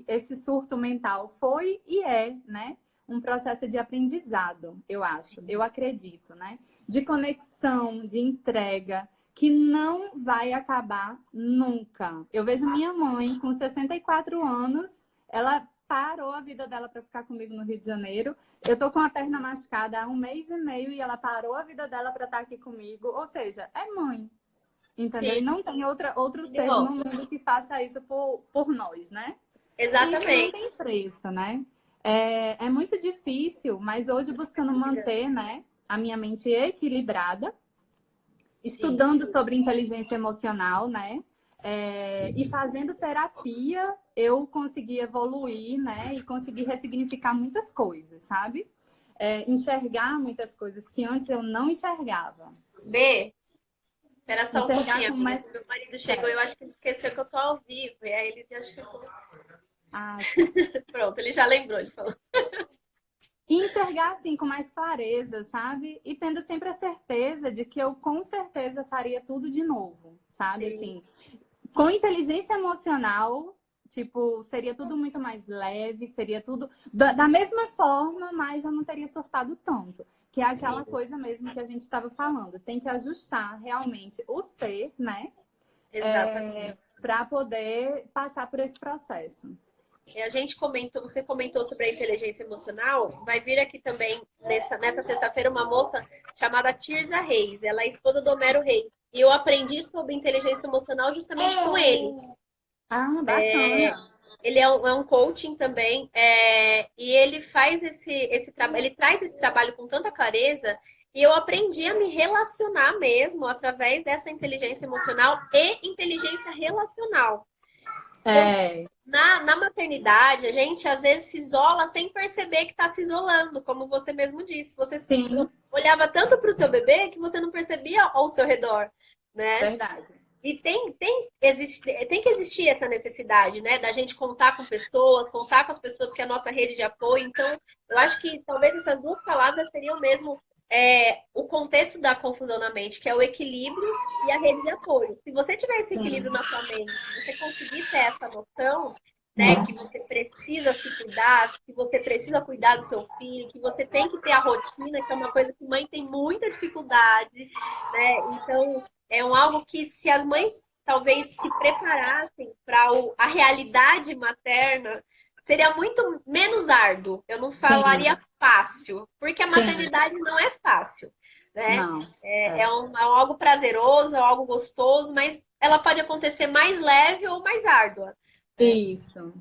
Speaker 2: esse surto mental foi e é, né? Um processo de aprendizado, eu acho, eu acredito, né? De conexão, de entrega, que não vai acabar nunca. Eu vejo minha mãe com 64 anos, ela parou a vida dela para ficar comigo no Rio de Janeiro. Eu tô com a perna machucada há um mês e meio e ela parou a vida dela para estar aqui comigo. Ou seja, é mãe, entendeu?
Speaker 1: sim.
Speaker 2: E não tem outro
Speaker 1: Que
Speaker 2: ser no
Speaker 1: bom.
Speaker 2: mundo que faça isso por nós, né? E isso não
Speaker 1: Exatamente.
Speaker 2: tem preço, né? É muito difícil, mas hoje buscando manter, né, a minha mente equilibrada,
Speaker 1: Sim.
Speaker 2: estudando sobre inteligência emocional, né? E fazendo terapia, eu consegui evoluir, né? E consegui ressignificar muitas coisas, sabe? Enxergar muitas coisas que antes eu não enxergava.
Speaker 1: B, espera só um
Speaker 2: Enxergar
Speaker 1: pouquinho,
Speaker 2: com
Speaker 1: amiga.
Speaker 2: mais.
Speaker 1: Meu marido chegou, eu acho que ele esqueceu que eu tô ao vivo. E aí ele já chegou.
Speaker 2: Ah, tá.
Speaker 1: Pronto, ele já lembrou, ele falou.
Speaker 2: E enxergar assim com mais clareza, sabe? E tendo sempre a certeza de que eu com certeza faria tudo de novo, sabe?
Speaker 1: Sim,
Speaker 2: Assim, com inteligência emocional, tipo, seria tudo muito mais leve, seria tudo da mesma forma, mas eu não teria surtado tanto. Que é aquela
Speaker 1: sim,
Speaker 2: coisa mesmo que a gente estava falando. Tem que ajustar realmente o ser, né?
Speaker 1: exatamente.
Speaker 2: Para poder passar por esse processo.
Speaker 1: E a gente comentou, você comentou sobre a inteligência emocional. Vai vir aqui também, nessa sexta-feira, uma moça chamada Tirza Reis. Ela é esposa do Homero Reis. E eu aprendi sobre inteligência emocional justamente com ele.
Speaker 2: Ah, bacana.
Speaker 1: Ele é um coaching também, e ele faz esse trabalho, ele traz esse trabalho com tanta clareza, e eu aprendi a me relacionar mesmo através dessa inteligência emocional e inteligência relacional.
Speaker 2: É,
Speaker 1: Na maternidade, a gente às vezes se isola sem perceber que está se isolando, como você mesmo disse. Você
Speaker 2: sim,
Speaker 1: olhava tanto para o seu bebê que você não percebia ao seu redor, né?
Speaker 2: verdade.
Speaker 1: E tem que existir essa necessidade, né? Da gente contar com pessoas, contar com as pessoas que é a nossa rede de apoio. Então, eu acho que talvez essas duas palavras seriam mesmo o contexto da confusão na mente, que é o equilíbrio e a rede de apoio. Se você tiver esse equilíbrio
Speaker 2: Sim.
Speaker 1: na sua mente, se você conseguir ter essa noção, né, que você precisa se cuidar, que você precisa cuidar do seu filho, que você tem que ter a rotina, que é uma coisa que mãe tem muita dificuldade, né? Então, algo que se as mães talvez se preparassem para a realidade materna, seria muito menos árduo. Eu não
Speaker 2: Sim,
Speaker 1: falaria fácil, porque a
Speaker 2: sim,
Speaker 1: maternidade não é fácil, né?
Speaker 2: não.
Speaker 1: É algo prazeroso, é algo gostoso, mas ela pode acontecer mais leve ou mais árdua. Né?
Speaker 2: Isso,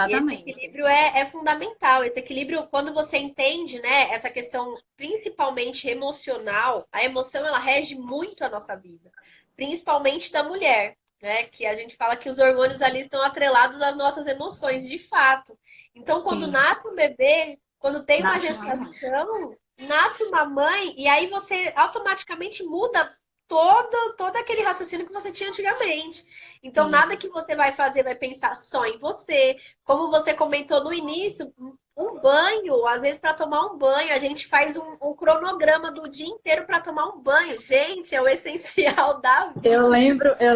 Speaker 1: E esse
Speaker 2: exatamente.
Speaker 1: equilíbrio é fundamental. Esse equilíbrio, quando você entende, né, essa questão principalmente emocional, a emoção ela rege muito a nossa vida, principalmente da mulher, né? Que a gente fala que os hormônios ali estão atrelados às nossas emoções, de fato. Então, quando
Speaker 2: Sim,
Speaker 1: nasce um bebê, quando tem uma
Speaker 2: nasce uma mãe.
Speaker 1: gestação, nasce uma mãe, e aí você automaticamente muda todo aquele raciocínio que você tinha antigamente. Então,
Speaker 2: Sim.
Speaker 1: nada que você vai fazer vai pensar só em você. Como você comentou no início, um banho, às vezes para tomar um banho, a gente faz um cronograma do dia inteiro para tomar um banho. Gente, é o essencial da vida.
Speaker 2: Eu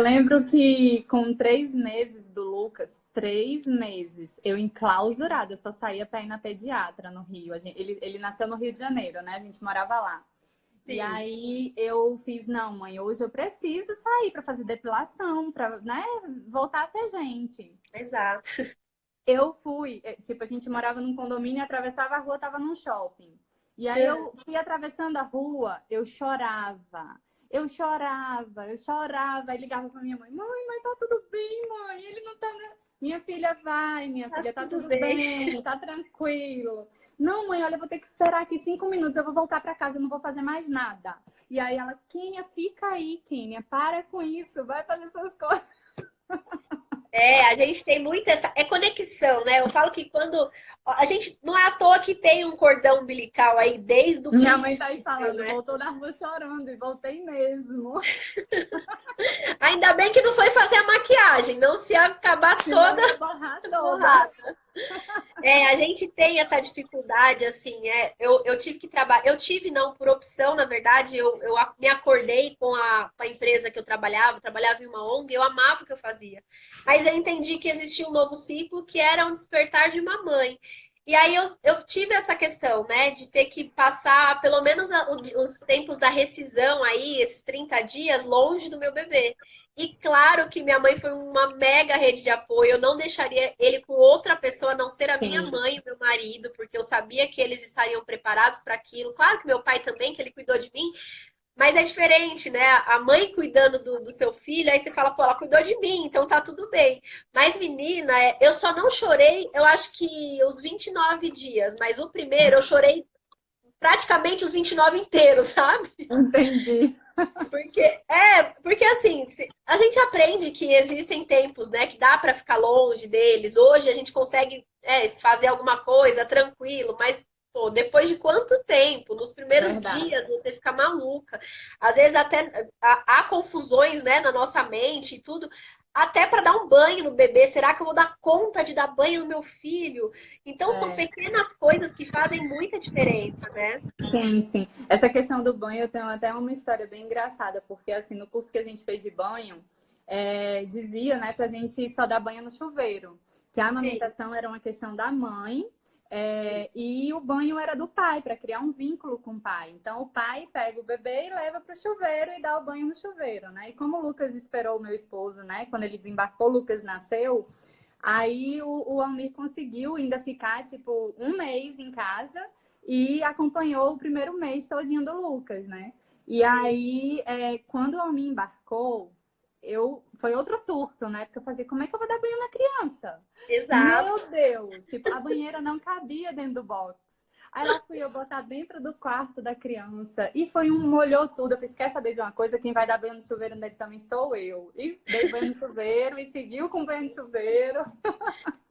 Speaker 2: lembro que com 3 meses do Lucas, 3 meses, eu enclausurada, eu só saía para ir na pediatra no Rio. Ele nasceu no Rio de Janeiro, né? A gente morava lá. E
Speaker 1: Sim,
Speaker 2: aí eu fiz, não, mãe, hoje eu preciso sair para fazer depilação, para, né, voltar a ser gente.
Speaker 1: exato.
Speaker 2: Eu fui, tipo, a gente morava num condomínio, atravessava a rua, tava num shopping. E aí eu fui atravessando a rua, eu chorava. Eu chorava, eu chorava. E ligava pra minha mãe: mãe, tá tudo bem, mãe? Ele não tá. Minha filha vai, minha
Speaker 1: Tá
Speaker 2: filha, tá
Speaker 1: tudo
Speaker 2: tudo
Speaker 1: bem.
Speaker 2: bem, tá tranquilo. Não, mãe, olha, eu vou ter que esperar aqui 5 minutos, eu vou voltar pra casa, eu não vou fazer mais nada. E aí ela: Kênia, fica aí, Kênia, para com isso, vai fazer suas coisas.
Speaker 1: A gente tem muita essa. É conexão, né? Eu falo que quando. A gente. Não é à toa que tem um cordão umbilical aí desde o
Speaker 2: Minha mãe tá aí
Speaker 1: princípio,
Speaker 2: falando,
Speaker 1: né?
Speaker 2: voltou da rua chorando, e voltei mesmo.
Speaker 1: Ainda bem que não foi fazer a maquiagem, não se ia acabar
Speaker 2: Senão
Speaker 1: toda
Speaker 2: ia borrar toda.
Speaker 1: borrada. A gente tem essa dificuldade, assim, eu tive que trabalhar, eu tive não por opção, na verdade, me acordei com a empresa que eu trabalhava em uma ONG, eu amava o que eu fazia. Mas eu entendi que existia um novo ciclo que era um despertar de uma mãe. E aí eu tive essa questão, né, de ter que passar pelo menos os tempos da rescisão aí, esses 30 dias, longe do meu bebê. E claro que minha mãe foi uma mega rede de apoio. Eu não deixaria ele com outra pessoa, a não ser a minha
Speaker 2: Sim,
Speaker 1: mãe e o meu marido, porque eu sabia que eles estariam preparados para aquilo. Claro que meu pai também, que ele cuidou de mim, mas é diferente, né? A mãe cuidando do seu filho, aí você fala, pô, ela cuidou de mim, então tá tudo bem. Mas, menina, eu só não chorei, eu acho que os 29 dias, mas o primeiro eu chorei praticamente os 29 inteiros, sabe?
Speaker 2: entendi.
Speaker 1: Porque assim, a gente aprende que existem tempos, né, que dá para ficar longe deles. Hoje a gente consegue fazer alguma coisa tranquilo, mas pô, depois de quanto tempo? Nos primeiros
Speaker 2: Verdade.
Speaker 1: dias você fica maluca. Às vezes até há confusões, né, na nossa mente e tudo. Até para dar um banho no bebê, será que eu vou dar conta de dar banho no meu filho? Então são
Speaker 2: É,
Speaker 1: pequenas coisas que fazem muita diferença, né?
Speaker 2: sim, sim. Essa questão do banho, eu tenho até uma história bem engraçada, porque assim, no curso que a gente fez de banho, dizia, né, pra gente só dar banho no chuveiro, que a
Speaker 1: Sim,
Speaker 2: amamentação era uma questão da mãe,
Speaker 1: sim.
Speaker 2: e o banho era do pai, para criar um vínculo com o pai. Então, o pai pega o bebê e leva para o chuveiro e dá o banho no chuveiro, né? E como o Lucas esperou o meu esposo, né? Quando ele desembarcou, o Lucas nasceu. Aí o Almir conseguiu ainda ficar, tipo, 1 mês em casa e acompanhou o primeiro mês todinho do Lucas, né? E
Speaker 1: Sim.
Speaker 2: aí, quando o Almir embarcou, foi outro surto, né? Porque eu fazia, como é que eu vou dar banho na criança?
Speaker 1: Exato.
Speaker 2: Meu Deus! Tipo, a banheira não cabia dentro do box. Aí lá fui eu botar dentro do quarto da criança. E foi molhou tudo. Eu fiz, quer saber de uma coisa? Quem vai dar banho no chuveiro nele também sou eu. E dei banho no chuveiro e seguiu com banho no chuveiro.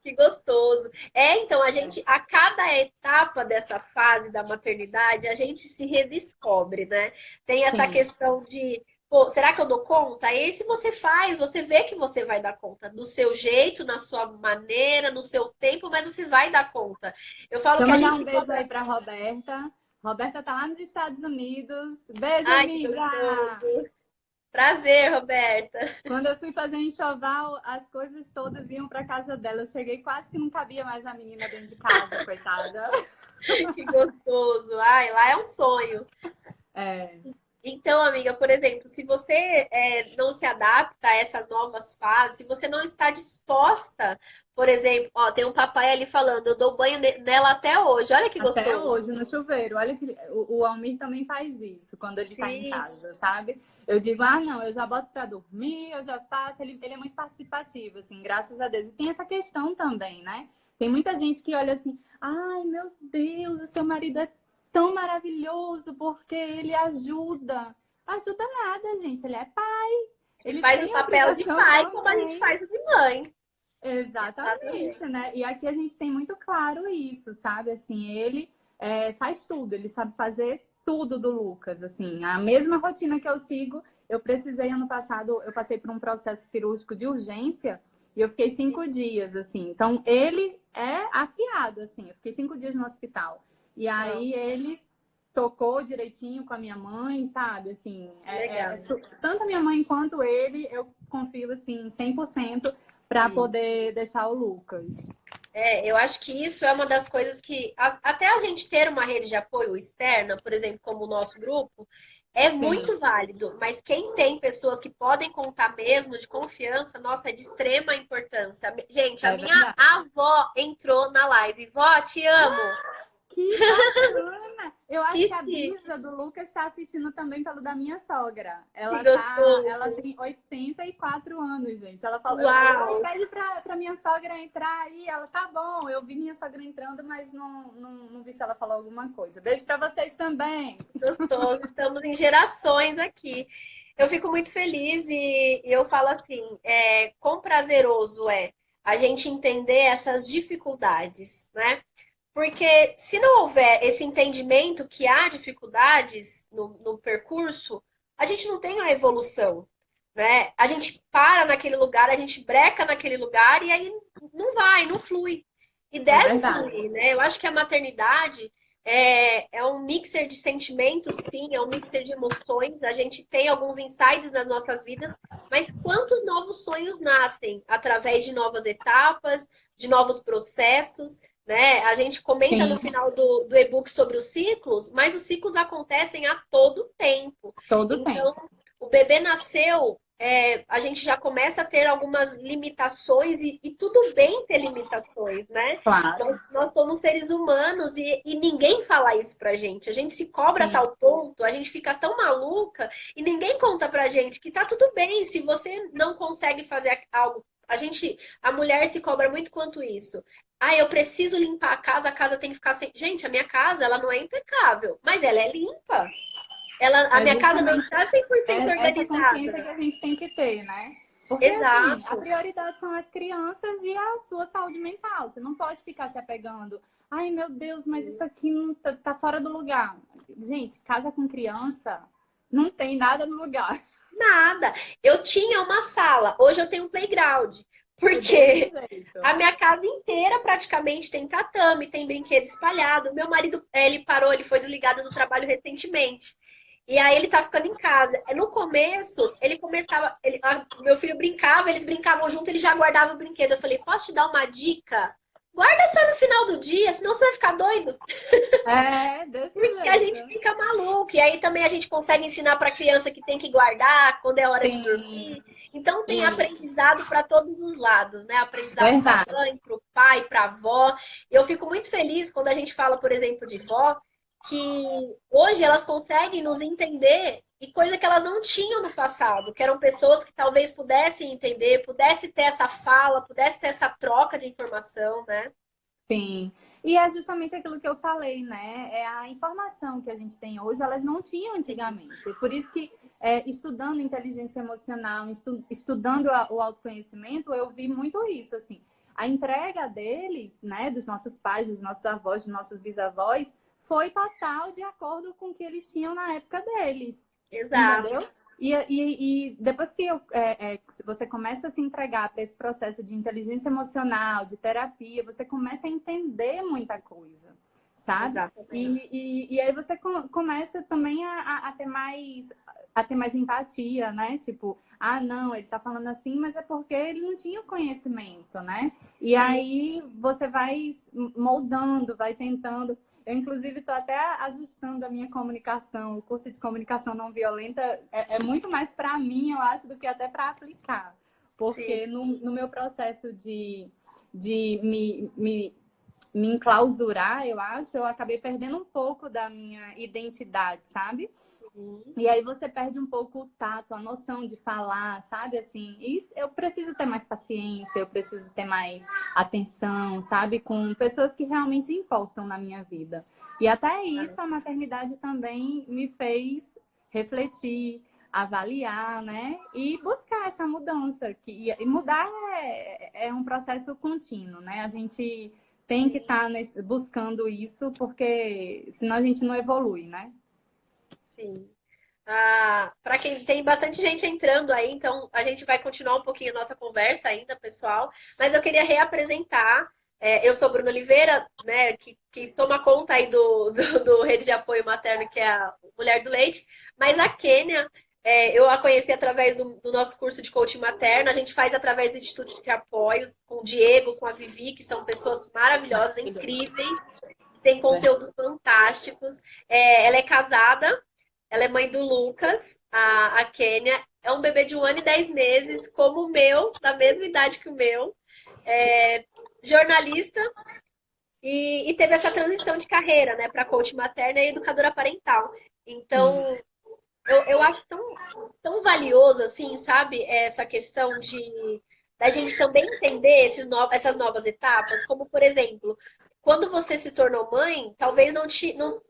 Speaker 1: Que gostoso. Então, a gente, a cada etapa dessa fase da maternidade, a gente se redescobre, né? Tem essa
Speaker 2: Sim.
Speaker 1: questão de, pô, será que eu dou conta? Aí, se você faz, você vê que você vai dar conta, do seu jeito, na sua maneira, no seu tempo, mas você vai dar conta. Eu falo
Speaker 2: Deixa eu
Speaker 1: que a
Speaker 2: mandar
Speaker 1: gente
Speaker 2: um
Speaker 1: se
Speaker 2: beijo
Speaker 1: cobra.
Speaker 2: aí pra Roberta. Roberta tá lá nos Estados Unidos. Beijo,
Speaker 1: Ai, que
Speaker 2: amiga!
Speaker 1: gostoso. Prazer, Roberta.
Speaker 2: Quando eu fui fazer enxoval, as coisas todas iam para casa dela. Eu cheguei quase que não cabia mais a menina dentro de casa, coitada.
Speaker 1: Que gostoso. Ai, lá é um sonho.
Speaker 2: É,
Speaker 1: Então, amiga, por exemplo, se você não se adapta a essas novas fases, se você não está disposta, por exemplo, ó, tem um papai ali falando, eu dou banho nela até hoje, olha que
Speaker 2: até
Speaker 1: gostoso.
Speaker 2: hoje no chuveiro. Olha que o Almir também faz isso quando ele tá em
Speaker 1: Sim,
Speaker 2: casa, sabe? Eu digo, ah, não, eu já boto para dormir, eu já faço. Ele é muito participativo, assim, graças a Deus. E tem essa questão também, né? Tem muita gente que olha assim, ai, meu Deus, o seu marido é tão maravilhoso porque ele ajuda. Ajuda nada, gente. Ele é pai.
Speaker 1: ele
Speaker 2: Ele
Speaker 1: faz o
Speaker 2: tem
Speaker 1: papel de
Speaker 2: obrigação
Speaker 1: pai como a gente
Speaker 2: também.
Speaker 1: faz o de mãe.
Speaker 2: Exatamente,
Speaker 1: Exatamente.
Speaker 2: né? E aqui a gente tem muito claro isso, sabe? Assim, ele faz tudo, ele sabe fazer tudo do Lucas, assim. A mesma rotina que eu sigo, eu precisei ano passado, eu passei por um processo cirúrgico de urgência e eu fiquei 5 dias, assim. Então, ele é afiado, assim. Eu fiquei 5 dias no hospital. E
Speaker 1: Não,
Speaker 2: aí ele tocou direitinho com a minha mãe, sabe? Assim,
Speaker 1: legal.
Speaker 2: tanto a minha mãe quanto ele, eu confio, assim, 100% para
Speaker 1: Sim.
Speaker 2: poder deixar o Lucas.
Speaker 1: Eu acho que isso é uma das coisas que, até a gente ter uma rede de apoio externa, por exemplo, como o nosso grupo, é
Speaker 2: Sim,
Speaker 1: muito válido. Mas quem tem pessoas que podem contar mesmo de confiança, nossa, é de extrema importância. Gente, a
Speaker 2: é
Speaker 1: minha
Speaker 2: verdade.
Speaker 1: avó entrou na live. Vó, te amo.
Speaker 2: Que bacana! Eu acho que a
Speaker 1: Que
Speaker 2: Bisa do Lucas está assistindo também pelo da minha sogra.
Speaker 1: que
Speaker 2: Ela
Speaker 1: gostoso.
Speaker 2: tem 84 anos, gente. Ela falou, eu falei, ai,
Speaker 1: Uau,
Speaker 2: pede pra minha sogra entrar aí. Ela, tá bom, eu vi minha sogra entrando, mas não vi se ela falou alguma coisa. Beijo pra vocês também.
Speaker 1: gostoso. Estamos em gerações aqui. Eu fico muito feliz e eu falo assim, quão prazeroso é a gente entender essas dificuldades, né? Porque se não houver esse entendimento que há dificuldades no percurso, a gente não tem a evolução, né? A gente para naquele lugar, a gente breca naquele lugar e aí não vai, não flui. E
Speaker 2: É
Speaker 1: deve
Speaker 2: verdade.
Speaker 1: fluir, né? Eu acho que a maternidade é um mixer de sentimentos, sim, é um mixer de emoções. A gente tem alguns insights nas nossas vidas, mas quantos novos sonhos nascem através de novas etapas, de novos processos? Né? A gente comenta no
Speaker 2: Sim,
Speaker 1: final do e-book sobre os ciclos, mas os ciclos acontecem a todo tempo.
Speaker 2: todo
Speaker 1: Então,
Speaker 2: tempo.
Speaker 1: o bebê nasceu, a gente já começa a ter algumas limitações e tudo bem ter limitações, né?
Speaker 2: Claro.
Speaker 1: Nós somos seres humanos e ninguém fala isso pra gente. A gente se cobra a
Speaker 2: Sim,
Speaker 1: tal ponto, a gente fica tão maluca e ninguém conta pra gente que tá tudo bem se você não consegue fazer algo. A mulher se cobra muito quanto isso. Ah, eu preciso limpar a casa tem que ficar sem. Gente, a minha casa, ela não é impecável, mas ela é limpa. A
Speaker 2: é
Speaker 1: minha casa não
Speaker 2: justamente
Speaker 1: está 100%
Speaker 2: essa consciência que
Speaker 1: organizada.
Speaker 2: a gente tem que ter, né? Porque, assim, a
Speaker 1: Exato.
Speaker 2: prioridade são as crianças e a sua saúde mental. Você não pode ficar se apegando. Ai, meu Deus, mas isso aqui não tá fora do lugar. Gente, casa com criança não tem nada no lugar.
Speaker 1: Nada. Eu tinha uma sala, hoje eu tenho um playground.
Speaker 2: É desse
Speaker 1: Porque a
Speaker 2: jeito.
Speaker 1: minha casa inteira praticamente tem tatame, tem brinquedo espalhado. Meu marido, ele parou, ele foi desligado do trabalho recentemente. E aí ele tá ficando em casa. No começo, ele começava, meu filho brincava, eles brincavam junto, ele já guardava o brinquedo. Eu falei, posso te dar uma dica? Guarda só no final do dia, senão você vai ficar doido.
Speaker 2: É, desse
Speaker 1: Porque a gente
Speaker 2: jeito.
Speaker 1: fica maluco. E aí também a gente consegue ensinar para a criança que tem que guardar quando é hora de
Speaker 2: Sim,
Speaker 1: dormir. Então tem
Speaker 2: isso.
Speaker 1: aprendizado para todos os lados, né? Aprendizado para a
Speaker 2: Verdade.
Speaker 1: mãe, para o pai, para a avó. Eu fico muito feliz quando a gente fala, por exemplo, de vó. que hoje elas conseguem nos entender e coisa que elas não tinham no passado, que eram pessoas que talvez pudessem entender, pudesse ter essa fala, pudesse ter essa troca de informação, né?
Speaker 2: Sim, e é justamente aquilo que eu falei, né? É a informação que a gente tem hoje, elas não tinham antigamente. Por isso que, estudando inteligência emocional, estudando o autoconhecimento, eu vi muito isso, assim. A entrega deles, né, dos nossos pais, dos nossos avós, dos nossos bisavós, foi total de acordo com o que eles tinham na época deles,
Speaker 1: Exato.
Speaker 2: entendeu? E depois que você começa a se entregar para esse processo de inteligência emocional, de terapia, você começa a entender muita coisa, sabe?
Speaker 1: Exatamente.
Speaker 2: E aí você começa também a ter mais empatia, né? Tipo, ah, não, ele tá falando assim, mas é porque ele não tinha o conhecimento, né? E
Speaker 1: Sim,
Speaker 2: aí você vai moldando, vai tentando. Eu, inclusive, estou até ajustando a minha comunicação. O curso de comunicação não violenta é muito mais para mim, eu acho, do que até para aplicar.
Speaker 1: sim.
Speaker 2: Porque no meu processo de me enclausurar, eu acho, eu acabei perdendo um pouco da minha identidade, sabe?
Speaker 1: Sim.
Speaker 2: E aí você perde um pouco o tato, a noção de falar, sabe? Assim, e eu preciso ter mais paciência, eu preciso ter mais atenção, sabe? Com pessoas que realmente importam na minha vida. E até isso a maternidade também me fez refletir, avaliar, né? E buscar essa mudança. E mudar é um processo contínuo, né? A gente tem que estar buscando isso, porque senão a gente não evolui, né?
Speaker 1: Sim. Ah, para quem tem bastante gente entrando aí, então a gente vai continuar um pouquinho a nossa conversa ainda, pessoal. Mas eu queria reapresentar. Eu sou Bruna Oliveira, né, que toma conta aí do Rede de Apoio Materno, que é a Mulher do Leite. Mas a Kênia, eu a conheci através do nosso curso de coaching materno. A gente faz através do Instituto de Apoio, com o Diego, com a Vivi, que são pessoas maravilhosas, incríveis, tem conteúdos fantásticos. Ela é casada. Ela é mãe do Lucas, a Kênia. É um bebê de 1 ano e 10 meses, como o meu, da mesma idade que o meu. É jornalista e teve essa transição de carreira, né, para coach materna e educadora parental. Então, eu acho tão valioso, assim, sabe, essa questão de da gente também entender essas novas etapas, como, por exemplo, quando você se tornou mãe, talvez não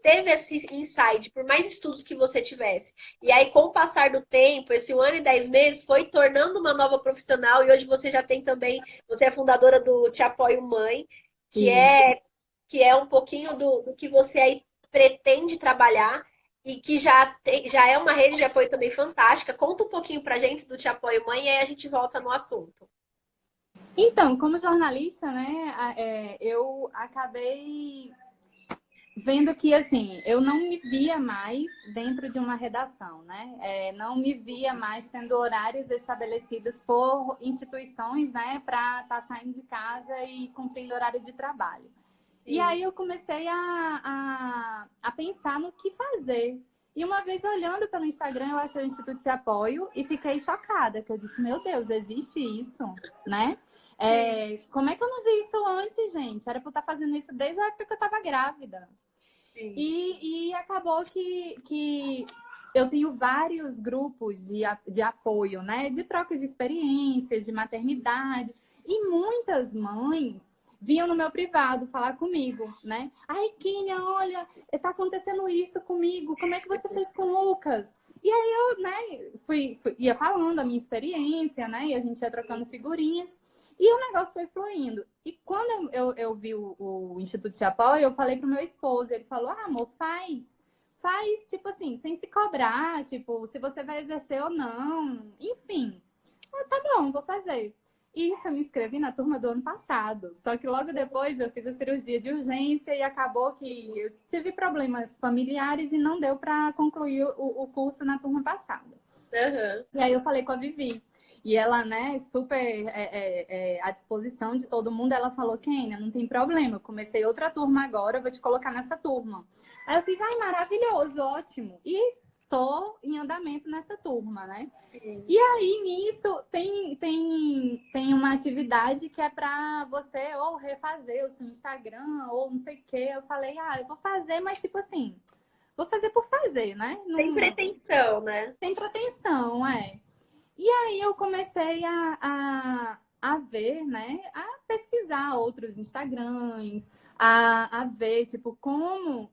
Speaker 1: teve esse insight, por mais estudos que você tivesse. E aí, com o passar do tempo, esse 1 ano e 10 meses foi tornando uma nova profissional, e hoje você já tem também, você é fundadora do Te Apoio Mãe, que
Speaker 2: Isso.
Speaker 1: é, que é um pouquinho do que você aí pretende trabalhar e que já é uma rede de apoio também fantástica. Conta um pouquinho pra gente do Te Apoio Mãe e aí a gente volta no assunto.
Speaker 2: Então, como jornalista, né, eu acabei vendo que, assim, eu não me via mais dentro de uma redação, né? Não me via mais tendo horários estabelecidos por instituições, né, para estar saindo de casa e cumprindo horário de trabalho. E
Speaker 1: Sim.
Speaker 2: aí eu comecei a pensar no que fazer. E uma vez olhando pelo Instagram, eu achei o Instituto de Apoio e fiquei chocada, que eu disse, meu Deus, existe isso, né?
Speaker 1: Sim.
Speaker 2: Como é que eu não vi isso antes, gente? Era para eu estar fazendo isso desde a época que eu estava grávida.
Speaker 1: Sim.
Speaker 2: E acabou que eu tenho vários grupos de apoio, né? De trocas de experiências, de maternidade. E muitas mães vinham no meu privado falar comigo, né? Ai, Kínia, olha, tá acontecendo isso comigo. Como é que você fez com o Lucas? E aí eu, né, ia falando a minha experiência, né? E a gente ia trocando figurinhas. E o negócio foi fluindo. E quando eu vi o Instituto de Apoio, eu falei pro meu esposo. Ele falou, ah, amor, faz, tipo assim, sem se cobrar, tipo, se você vai exercer ou não. Enfim, tá bom, vou fazer. Isso, eu me inscrevi na turma do ano passado. Só que logo depois eu fiz a cirurgia de urgência e acabou que eu tive problemas familiares e não deu para concluir o curso na turma passada.
Speaker 1: Uhum.
Speaker 2: E aí eu falei com a Vivi. E ela, né, super à disposição de todo mundo, ela falou, Kênia, não tem problema, eu comecei outra turma agora, eu vou te colocar nessa turma. Aí eu fiz, ai, maravilhoso, ótimo. E tô em andamento nessa turma, né?
Speaker 1: Sim.
Speaker 2: E aí, nisso, tem uma atividade que é para você ou refazer o seu Instagram ou não sei o quê. Eu falei, eu vou fazer, mas tipo assim, vou fazer por fazer, né?
Speaker 1: Sem
Speaker 2: Não
Speaker 1: pretensão, né?
Speaker 2: tem pretensão, é. E aí eu comecei a ver, né? A pesquisar outros Instagrams, a ver, tipo, como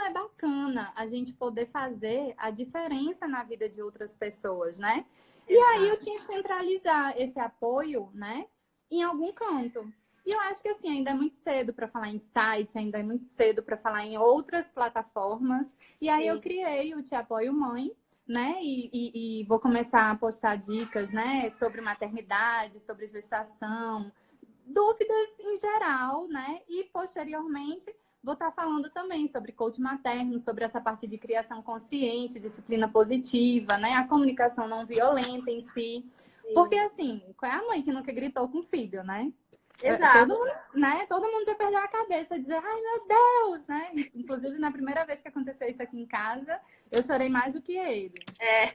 Speaker 2: é bacana a gente poder fazer a diferença na vida de outras pessoas, né? E aí eu
Speaker 1: Exato.
Speaker 2: tinha que centralizar esse apoio, né? Em algum canto. E eu acho que assim, ainda é muito cedo para falar em site, ainda é muito cedo para falar em outras plataformas. E aí eu
Speaker 1: Sim.
Speaker 2: criei o Te Apoio Mãe, né? E vou começar a postar dicas, né? Sobre maternidade, sobre gestação, dúvidas em geral, né? E posteriormente vou estar falando também sobre coach materno, sobre essa parte de criação consciente, disciplina positiva, né? A comunicação não violenta em si. Porque
Speaker 1: Sim.
Speaker 2: assim, qual é a mãe que nunca gritou com o filho, né?
Speaker 1: Exato.
Speaker 2: Todo mundo, né? Todo mundo já perdeu a cabeça, dizer, ai meu Deus, né? Inclusive, na primeira vez que aconteceu isso aqui em casa, eu chorei mais do que ele.
Speaker 1: É,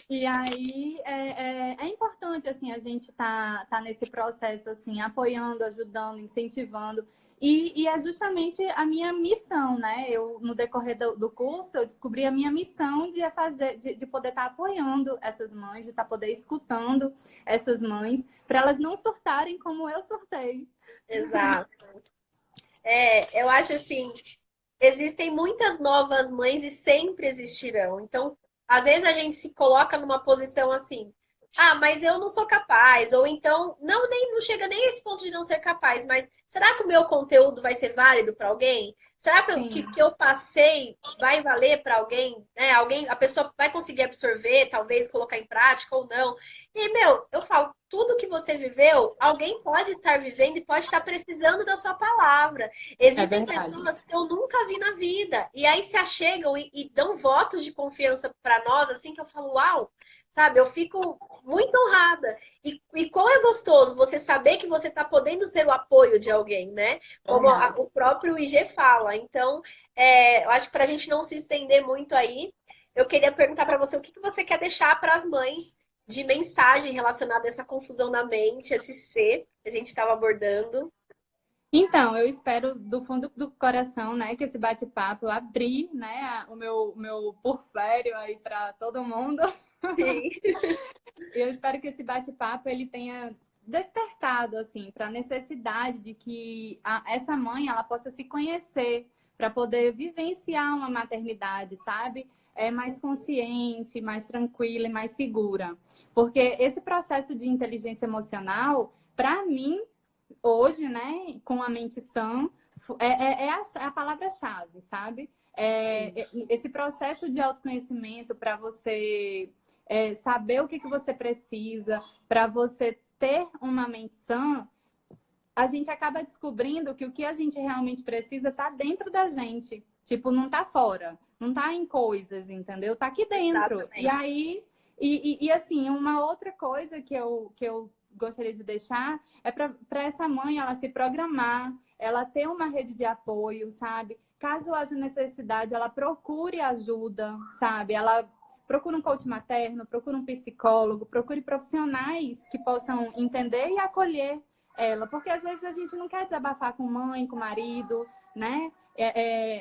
Speaker 2: E aí é importante assim a gente tá nesse processo assim, apoiando, ajudando, incentivando. E é justamente a minha missão, né? Eu, no decorrer do curso, eu descobri a minha missão de poder estar apoiando essas mães, de estar poder escutando essas mães, para elas não surtarem como eu surtei.
Speaker 1: exato. Eu acho assim, existem muitas novas mães e sempre existirão. Então, às vezes a gente se coloca numa posição assim, mas eu não sou capaz, ou então, não chega nem a esse ponto de não ser capaz, mas será que o meu conteúdo vai ser válido para alguém? Será que o
Speaker 2: Sim,
Speaker 1: que eu passei vai valer para alguém? Né? A pessoa vai conseguir absorver, talvez colocar em prática ou não. E, eu falo, tudo que você viveu, alguém pode estar vivendo e pode estar precisando da sua palavra.
Speaker 2: é
Speaker 1: Existem
Speaker 2: verdade.
Speaker 1: pessoas que eu nunca vi na vida. E aí se achegam e dão votos de confiança para nós, assim que eu falo, uau, sabe? Eu fico muito honrada. E como é gostoso você saber que você está podendo ser o apoio de alguém, né? Como
Speaker 2: Verdade.
Speaker 1: o próprio IG fala. Então, eu acho que para a gente não se estender muito aí, eu queria perguntar para você o que você quer deixar para as mães de mensagem relacionada a essa confusão na mente, esse ser que a gente estava abordando.
Speaker 2: Então, eu espero do fundo do coração, né, que esse bate-papo abrir, né, o meu porfério aí para todo mundo.
Speaker 1: Sim,
Speaker 2: Eu espero que esse bate-papo ele tenha despertado assim para a necessidade de que essa mãe ela possa se conhecer para poder vivenciar uma maternidade, sabe? Mais consciente, mais tranquila e mais segura. Porque esse processo de inteligência emocional, para mim, hoje, né, com a mente sã, é a palavra-chave, sabe?
Speaker 1: sim,
Speaker 2: Esse processo de autoconhecimento para você saber o que você precisa, para você ter uma mente sã, a gente acaba descobrindo que o que a gente realmente precisa está dentro da gente. Tipo, não está fora, não está em coisas, entendeu? Está aqui dentro. E
Speaker 1: exatamente.
Speaker 2: aí, assim, uma outra coisa que eu gostaria de deixar é para essa mãe ela se programar, ela ter uma rede de apoio, sabe? Caso haja necessidade, ela procure ajuda, sabe? Ela procura um coach materno, procura um psicólogo, procure profissionais que possam entender e acolher ela, porque às vezes a gente não quer desabafar com mãe, com marido, né?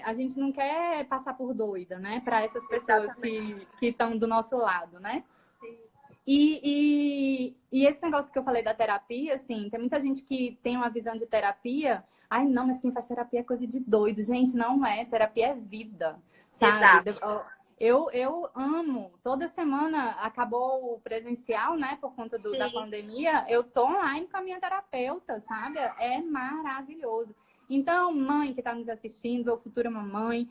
Speaker 2: A gente não quer passar por doida, né? Para essas pessoas
Speaker 1: Exatamente.
Speaker 2: que estão do nosso lado, né?
Speaker 1: Sim,
Speaker 2: E esse negócio que eu falei da terapia, assim, tem muita gente que tem uma visão de terapia. Ai, não, mas quem faz terapia é coisa de doido. Gente, não é. Terapia é vida, sabe?
Speaker 1: exato.
Speaker 2: Eu amo. Toda semana acabou o presencial, né? Por conta da
Speaker 1: Sim,
Speaker 2: pandemia. Eu tô online com a minha terapeuta, sabe? É maravilhoso. Então, mãe que está nos assistindo, ou futura mamãe,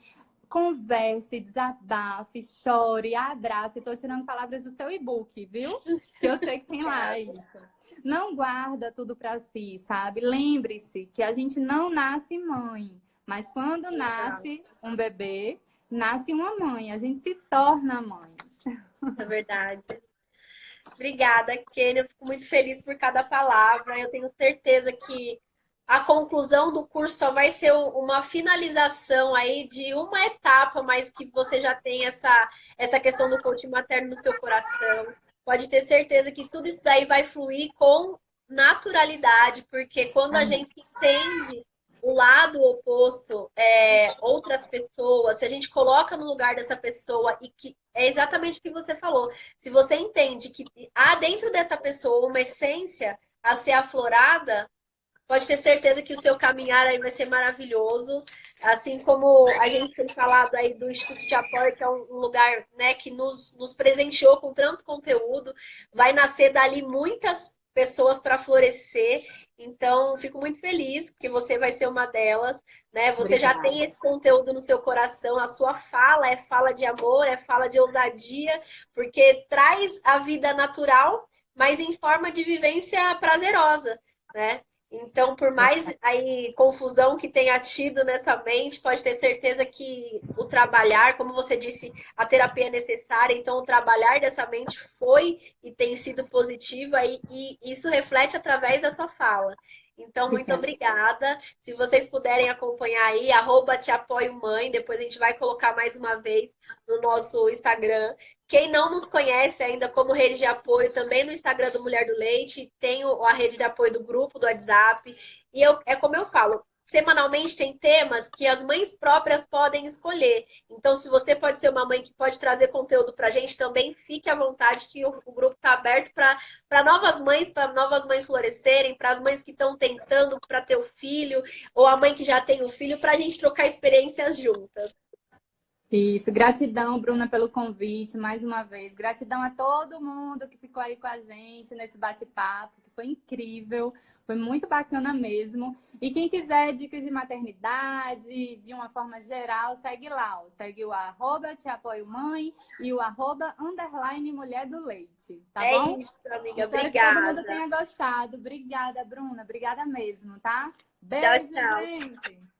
Speaker 2: converse, desabafe, chore, abrace. Estou tirando palavras do seu e-book, viu? Que eu sei que tem lá
Speaker 1: obrigada.
Speaker 2: isso. Não guarda tudo para si, sabe? Lembre-se que a gente não nasce mãe, mas quando
Speaker 1: Exato.
Speaker 2: nasce um bebê, nasce uma mãe. A gente se torna mãe.
Speaker 1: É verdade. Obrigada, Kênia. Eu fico muito feliz por cada palavra. Eu tenho certeza que a conclusão do curso só vai ser uma finalização aí de uma etapa, mas que você já tem essa questão do coaching materno no seu coração. Pode ter certeza que tudo isso daí vai fluir com naturalidade, porque quando a
Speaker 2: Amém.
Speaker 1: gente entende o lado oposto, outras pessoas, se a gente coloca no lugar dessa pessoa e que é exatamente o que você falou, se você entende que há dentro dessa pessoa uma essência a ser aflorada, pode ter certeza que o seu caminhar aí vai ser maravilhoso. Assim como a gente tem falado aí do Instituto de Apoio, que é um lugar, né, que nos presenteou com tanto conteúdo, vai nascer dali muitas pessoas para florescer. Então, fico muito feliz porque você vai ser uma delas, né? Você já tem
Speaker 2: Obrigada.
Speaker 1: esse conteúdo no seu coração, a sua fala é fala de amor, é fala de ousadia, porque traz a vida natural, mas em forma de vivência prazerosa, né? Então, por mais aí confusão que tenha tido nessa mente, pode ter certeza que o trabalhar, como você disse, a terapia é necessária, então o trabalhar dessa mente foi e tem sido positivo e isso reflete através da sua fala. Então, muito
Speaker 2: Obrigada.
Speaker 1: obrigada. Se vocês puderem acompanhar aí, @te apoio mãe, depois a gente vai colocar mais uma vez no nosso Instagram. Quem não nos conhece ainda como rede de apoio, também no Instagram do Mulher do Leite, tem a rede de apoio do grupo, do WhatsApp. E é como eu falo, semanalmente tem temas que as mães próprias podem escolher. Então, se você pode ser uma mãe que pode trazer conteúdo para a gente, também fique à vontade que o grupo está aberto para novas mães florescerem, para as mães que estão tentando para ter o filho, ou a mãe que já tem o filho, para a gente trocar experiências juntas.
Speaker 2: Isso, gratidão, Bruna, pelo convite, mais uma vez. Gratidão a todo mundo que ficou aí com a gente nesse bate-papo, que foi incrível, foi muito bacana mesmo. E quem quiser dicas de maternidade, de uma forma geral, segue lá, ó. Segue o @te apoio mãe e o @_ mulher do leite, tá
Speaker 1: É
Speaker 2: bom?
Speaker 1: isso, amiga.
Speaker 2: Espero que todo mundo
Speaker 1: Obrigada.
Speaker 2: tenha gostado. Obrigada, Bruna. Obrigada mesmo, tá?
Speaker 1: Tchau,
Speaker 2: Beijo,
Speaker 1: tchau.
Speaker 2: gente!